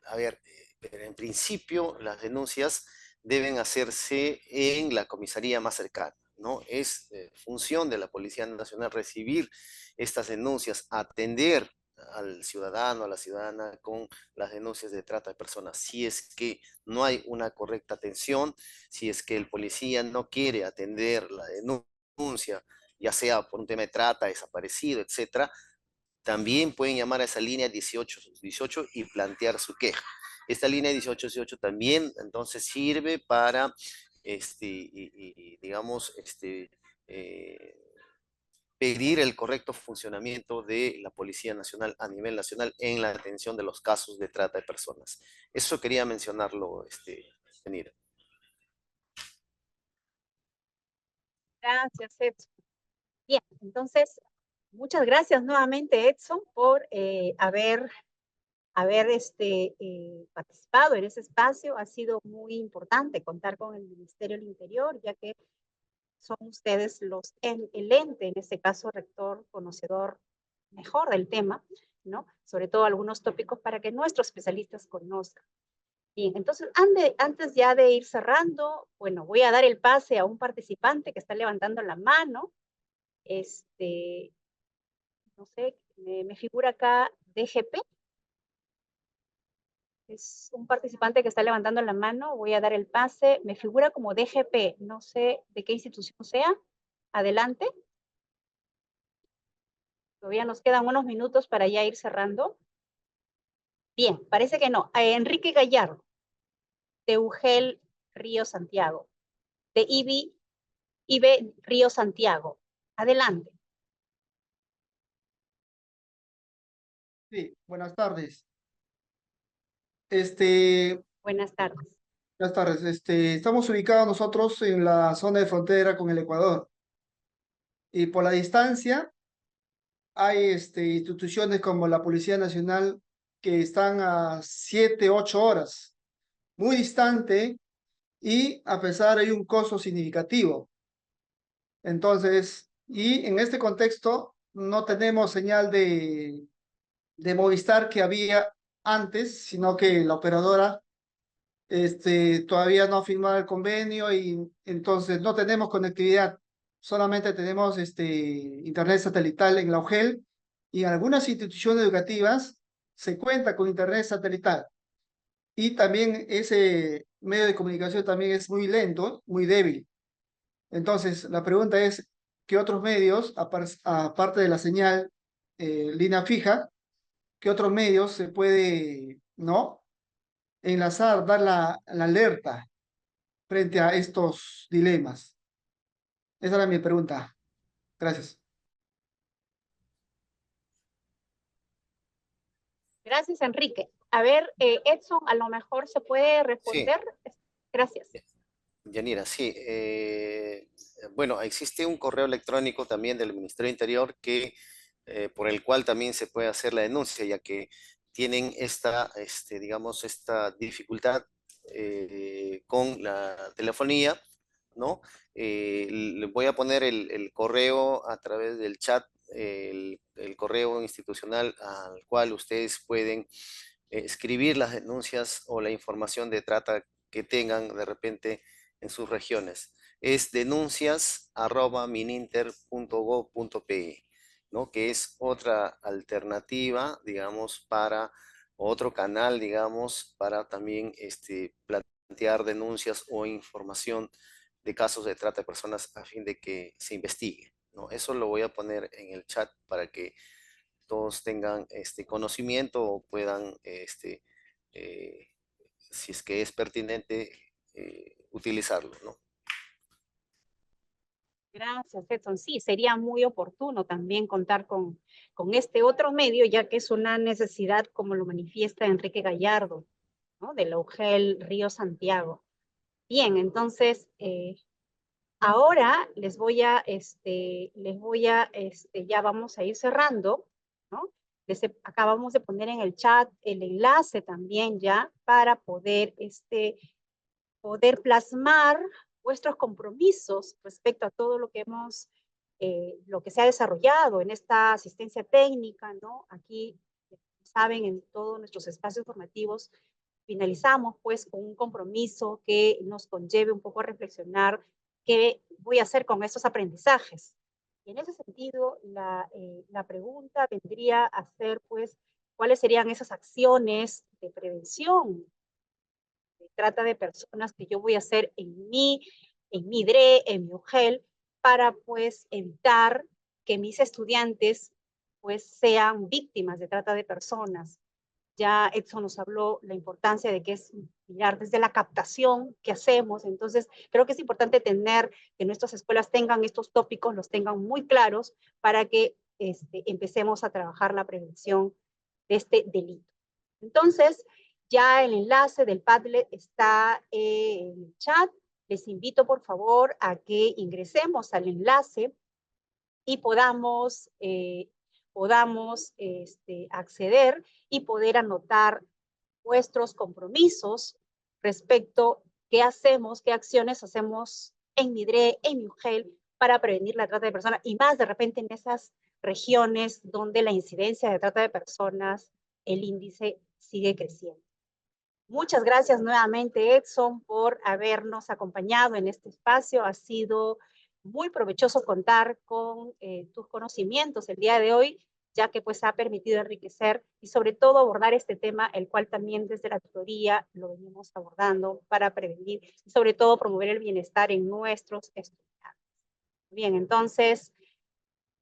a ver, pero en principio las denuncias deben hacerse en la comisaría más cercana, ¿no? Es función de la Policía Nacional recibir estas denuncias, atender al ciudadano, a la ciudadana con las denuncias de trata de personas. Si es que no hay una correcta atención, si es que el policía no quiere atender la denuncia, ya sea por un tema de trata, desaparecido, etcétera, también pueden llamar a esa línea 1818 y plantear su queja. Esta línea 1818 también entonces sirve para, digamos, eh, pedir el correcto funcionamiento de la Policía Nacional a nivel nacional en la atención de los casos de trata de personas. Eso quería mencionarlo, Yanira. Gracias, Edson. Bien, entonces, muchas gracias nuevamente, Edson, por haber participado en ese espacio. Ha sido muy importante contar con el Ministerio del Interior, ya que son ustedes el ente, en este caso rector, conocedor mejor del tema, ¿no? Sobre todo algunos tópicos para que nuestros especialistas conozcan. Bien, entonces antes ya de ir cerrando, bueno, voy a dar el pase a un participante que está levantando la mano. No sé, me figura acá DGP. Es un participante que está levantando la mano. Voy a dar el pase. Me figura como DGP. No sé de qué institución sea. Adelante. Todavía nos quedan unos minutos para ya ir cerrando. Bien, parece que no. Enrique Gallardo, de UGEL Río Santiago, de IB Río Santiago. Adelante. Sí, buenas tardes. Este, Buenas tardes. buenas tardes. Estamos ubicados nosotros en la zona de frontera con el Ecuador. Y por la distancia hay instituciones como la Policía Nacional que están a 7, 8 horas, muy distante, y a pesar hay un costo significativo. Entonces, y en este contexto no tenemos señal de Movistar que había antes, sino que la operadora todavía no ha firmado el convenio y entonces no tenemos conectividad, solamente tenemos internet satelital en la UGEL y en algunas instituciones educativas se cuenta con internet satelital y también ese medio de comunicación también es muy lento, muy débil. Entonces la pregunta es, ¿qué otros medios, aparte de la señal línea fija, qué otros medios se puede, ¿no? Enlazar, dar la alerta frente a estos dilemas? Esa era mi pregunta. Gracias. Gracias, Enrique. A ver, Edson, a lo mejor se puede Sí, responder. Gracias. Yanira, sí. Bueno, existe un correo electrónico también del Ministerio del Interior por el cual también se puede hacer la denuncia, ya que tienen digamos, esta dificultad con la telefonía, ¿no? Le voy a poner el correo a través del chat, el correo institucional al cual ustedes pueden escribir las denuncias o la información de trata que tengan de repente en sus regiones. Es denuncias@mininter.gov.pe, ¿no? Que es otra alternativa, digamos, para otro canal, digamos, para también plantear denuncias o información de casos de trata de personas a fin de que se investigue, ¿no? Eso lo voy a poner en el chat para que todos tengan conocimiento o puedan, eh, si es que es pertinente, utilizarlo, ¿no? Gracias, Edson. Sí, sería muy oportuno también contar con este otro medio, ya que es una necesidad, como lo manifiesta Enrique Gallardo, ¿no? De la UGEL Río Santiago. Bien, entonces, ahora ya vamos a ir cerrando, ¿no? Acabamos de poner en el chat el enlace también ya para poder plasmar vuestros compromisos respecto a todo lo que se ha desarrollado en esta asistencia técnica, ¿no? Aquí, saben, en todos nuestros espacios formativos, finalizamos pues con un compromiso que nos conlleve un poco a reflexionar qué voy a hacer con estos aprendizajes. Y en ese sentido, la pregunta vendría a ser pues, ¿cuáles serían esas acciones de prevención de trata de personas que yo voy a hacer en mi DRE, en mi UGEL, para pues evitar que mis estudiantes pues sean víctimas de trata de personas? Ya Edson nos habló la importancia de que es mirar desde la captación que hacemos. Entonces, creo que es importante que nuestras escuelas tengan estos tópicos, los tengan muy claros para que empecemos a trabajar la prevención de este delito. Entonces, ya el enlace del Padlet está en el chat. Les invito, por favor, a que ingresemos al enlace y podamos acceder y poder anotar vuestros compromisos respecto a qué hacemos, qué acciones hacemos en MIDRE, en MIUGEL, para prevenir la trata de personas, y más de repente en esas regiones donde la incidencia de trata de personas, el índice sigue creciendo. Muchas gracias nuevamente, Edson, por habernos acompañado en este espacio. Ha sido muy provechoso contar con tus conocimientos el día de hoy, ya que pues ha permitido enriquecer y sobre todo abordar este tema, el cual también desde la tutoría lo venimos abordando para prevenir y sobre todo promover el bienestar en nuestros estudiantes. Bien, entonces,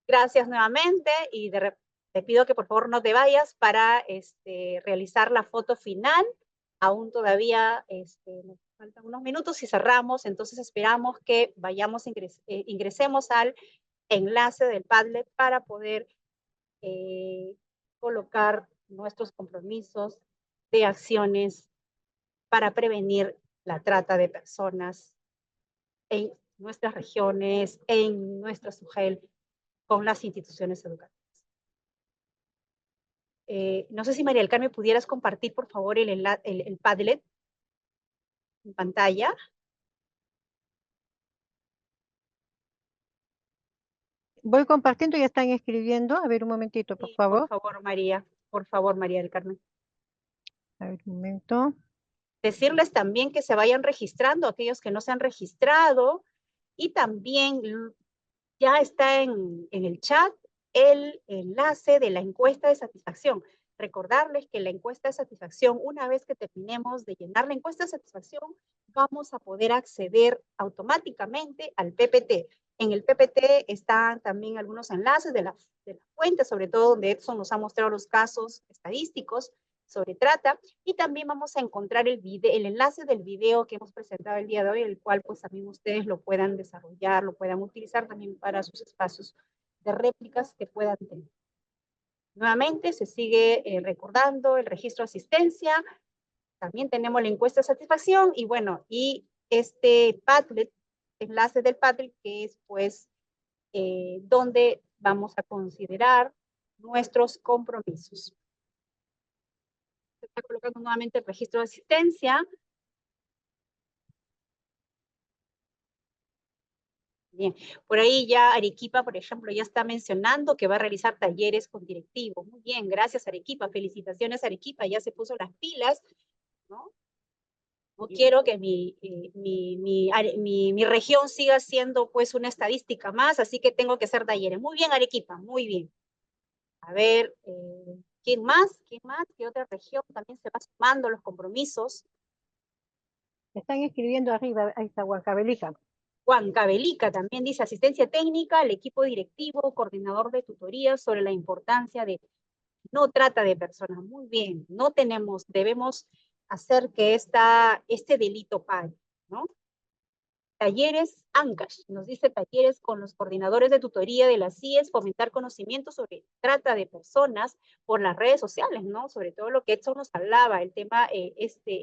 gracias nuevamente y te pido que por favor no te vayas para realizar la foto final. Aún todavía nos faltan unos minutos y cerramos, entonces esperamos que ingresemos al enlace del Padlet para poder colocar nuestros compromisos de acciones para prevenir la trata de personas en nuestras regiones, en nuestra SUGEL, con las instituciones educativas. No sé si María del Carmen pudieras compartir, por favor, el Padlet en pantalla. Voy compartiendo, ya están escribiendo. A ver, un momentito, por Sí, favor. por favor, María del Carmen. A ver, un momento. Decirles también que se vayan registrando, aquellos que no se han registrado, y también ya está en el chat el enlace de la encuesta de satisfacción. Recordarles que la encuesta de satisfacción, una vez que terminemos de llenar la encuesta de satisfacción, vamos a poder acceder automáticamente al PPT. En el PPT están también algunos enlaces de la fuente, sobre todo donde Edson nos ha mostrado los casos estadísticos sobre trata, y también vamos a encontrar el enlace del video que hemos presentado el día de hoy, el cual pues también ustedes lo puedan desarrollar, lo puedan utilizar también para sus espacios de réplicas que puedan tener. Nuevamente se sigue recordando el registro de asistencia, también tenemos la encuesta de satisfacción y bueno, y este Padlet, enlace del Padlet, que es pues donde vamos a considerar nuestros compromisos. Se está colocando nuevamente el registro de asistencia. Bien, por ahí ya Arequipa, por ejemplo, ya está mencionando que va a realizar talleres con directivos. Muy bien, gracias Arequipa, felicitaciones Arequipa, ya se puso las pilas, ¿no? No quiero que mi región siga siendo pues una estadística más, así que tengo que hacer talleres. Muy bien Arequipa, muy bien. A ver, ¿quién más? ¿Quién más? ¿Qué otra región también se va sumando los compromisos? Están escribiendo arriba, ahí está Huancavelica. Huancavelica también dice asistencia técnica al equipo directivo, coordinador de tutorías sobre la importancia de no trata de personas. Muy bien, no tenemos, debemos hacer que este delito pague, ¿no? Talleres ANCASH, nos dice talleres con los coordinadores de tutoría de las CIES, fomentar conocimientos sobre trata de personas por las redes sociales, ¿no? Sobre todo lo que Edson nos hablaba, el tema,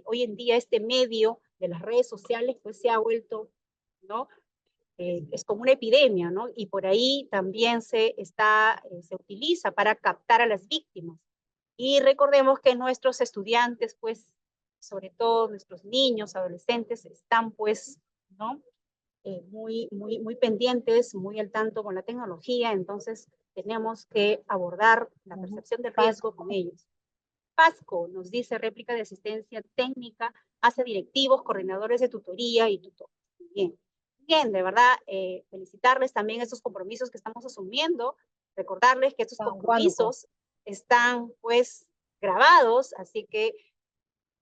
hoy en día este medio de las redes sociales pues se ha vuelto, ¿no? Es como una epidemia, ¿no? Y por ahí también se utiliza para captar a las víctimas. Y recordemos que nuestros estudiantes, pues, sobre todo nuestros niños, adolescentes, están, pues, ¿no? Muy pendientes, muy al tanto con la tecnología, entonces tenemos que abordar la percepción de riesgo con ellos. PASCO nos dice réplica de asistencia técnica hacia directivos, coordinadores de tutoría y tutores. Bien. Bien, de verdad, felicitarles también estos compromisos que estamos asumiendo, recordarles que estos compromisos están pues grabados, así que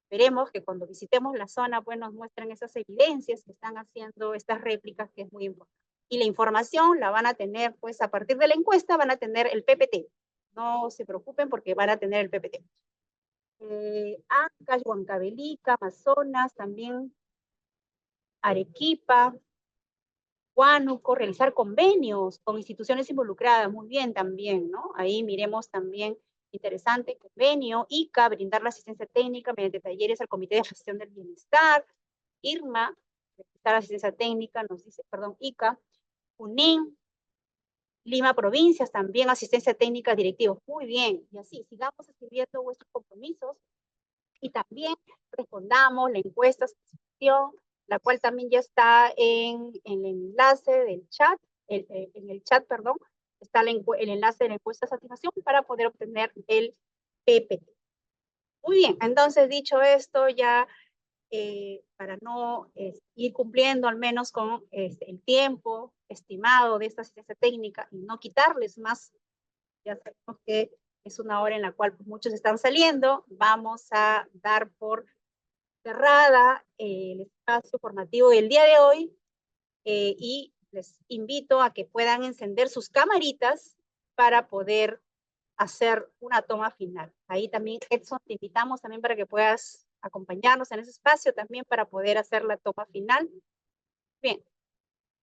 esperemos que cuando visitemos la zona pues nos muestren esas evidencias que están haciendo estas réplicas, que es muy importante. Y la información la van a tener pues a partir de la encuesta, van a tener el PPT. No se preocupen porque van a tener el PPT. Ancash, Huancavelica, Amazonas, también Arequipa, Huánuco, realizar convenios con instituciones involucradas, muy bien también, ¿no? Ahí miremos también, interesante, convenio, ICA, brindar la asistencia técnica mediante talleres al Comité de Gestión del Bienestar, IRMA, prestar asistencia técnica, nos dice, perdón, ICA, UNIN, Lima Provincias, también asistencia técnica directivos, muy bien, y así, sigamos escribiendo vuestros compromisos, y también respondamos la encuesta, la cual también ya está en el enlace del chat, en el chat, perdón, está el enlace de la encuesta de satisfacción para poder obtener el PPT. Muy bien, entonces dicho esto, ya para no ir cumpliendo al menos con el tiempo estimado de esta asistencia técnica y no quitarles más, ya sabemos que es una hora en la cual pues, muchos están saliendo, vamos a dar por cerrada el espacio formativo del día de hoy y les invito a que puedan encender sus camaritas para poder hacer una toma final. Ahí también, Edson, te invitamos también para que puedas acompañarnos en ese espacio también para poder hacer la toma final. Bien,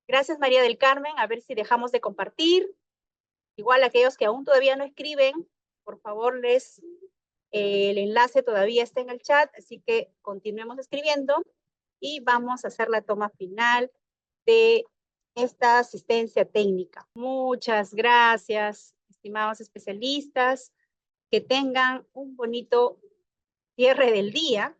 gracias María del Carmen, a ver si dejamos de compartir. Igual aquellos que aún todavía no escriben, por favor el enlace todavía está en el chat, así que continuemos escribiendo y vamos a hacer la toma final de esta asistencia técnica. Muchas gracias, estimados especialistas, que tengan un bonito cierre del día,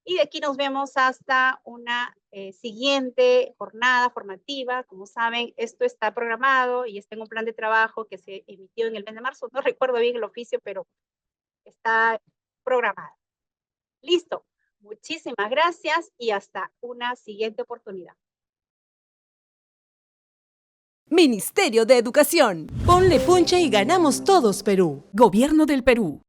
y de aquí nos vemos hasta una siguiente jornada formativa. Como saben, esto está programado y está en un plan de trabajo que se emitió en el mes de marzo. No recuerdo bien el oficio, pero está programado. Listo. Muchísimas gracias y hasta una siguiente oportunidad. Ministerio de Educación. Ponle punche y ganamos todos Perú. Gobierno del Perú.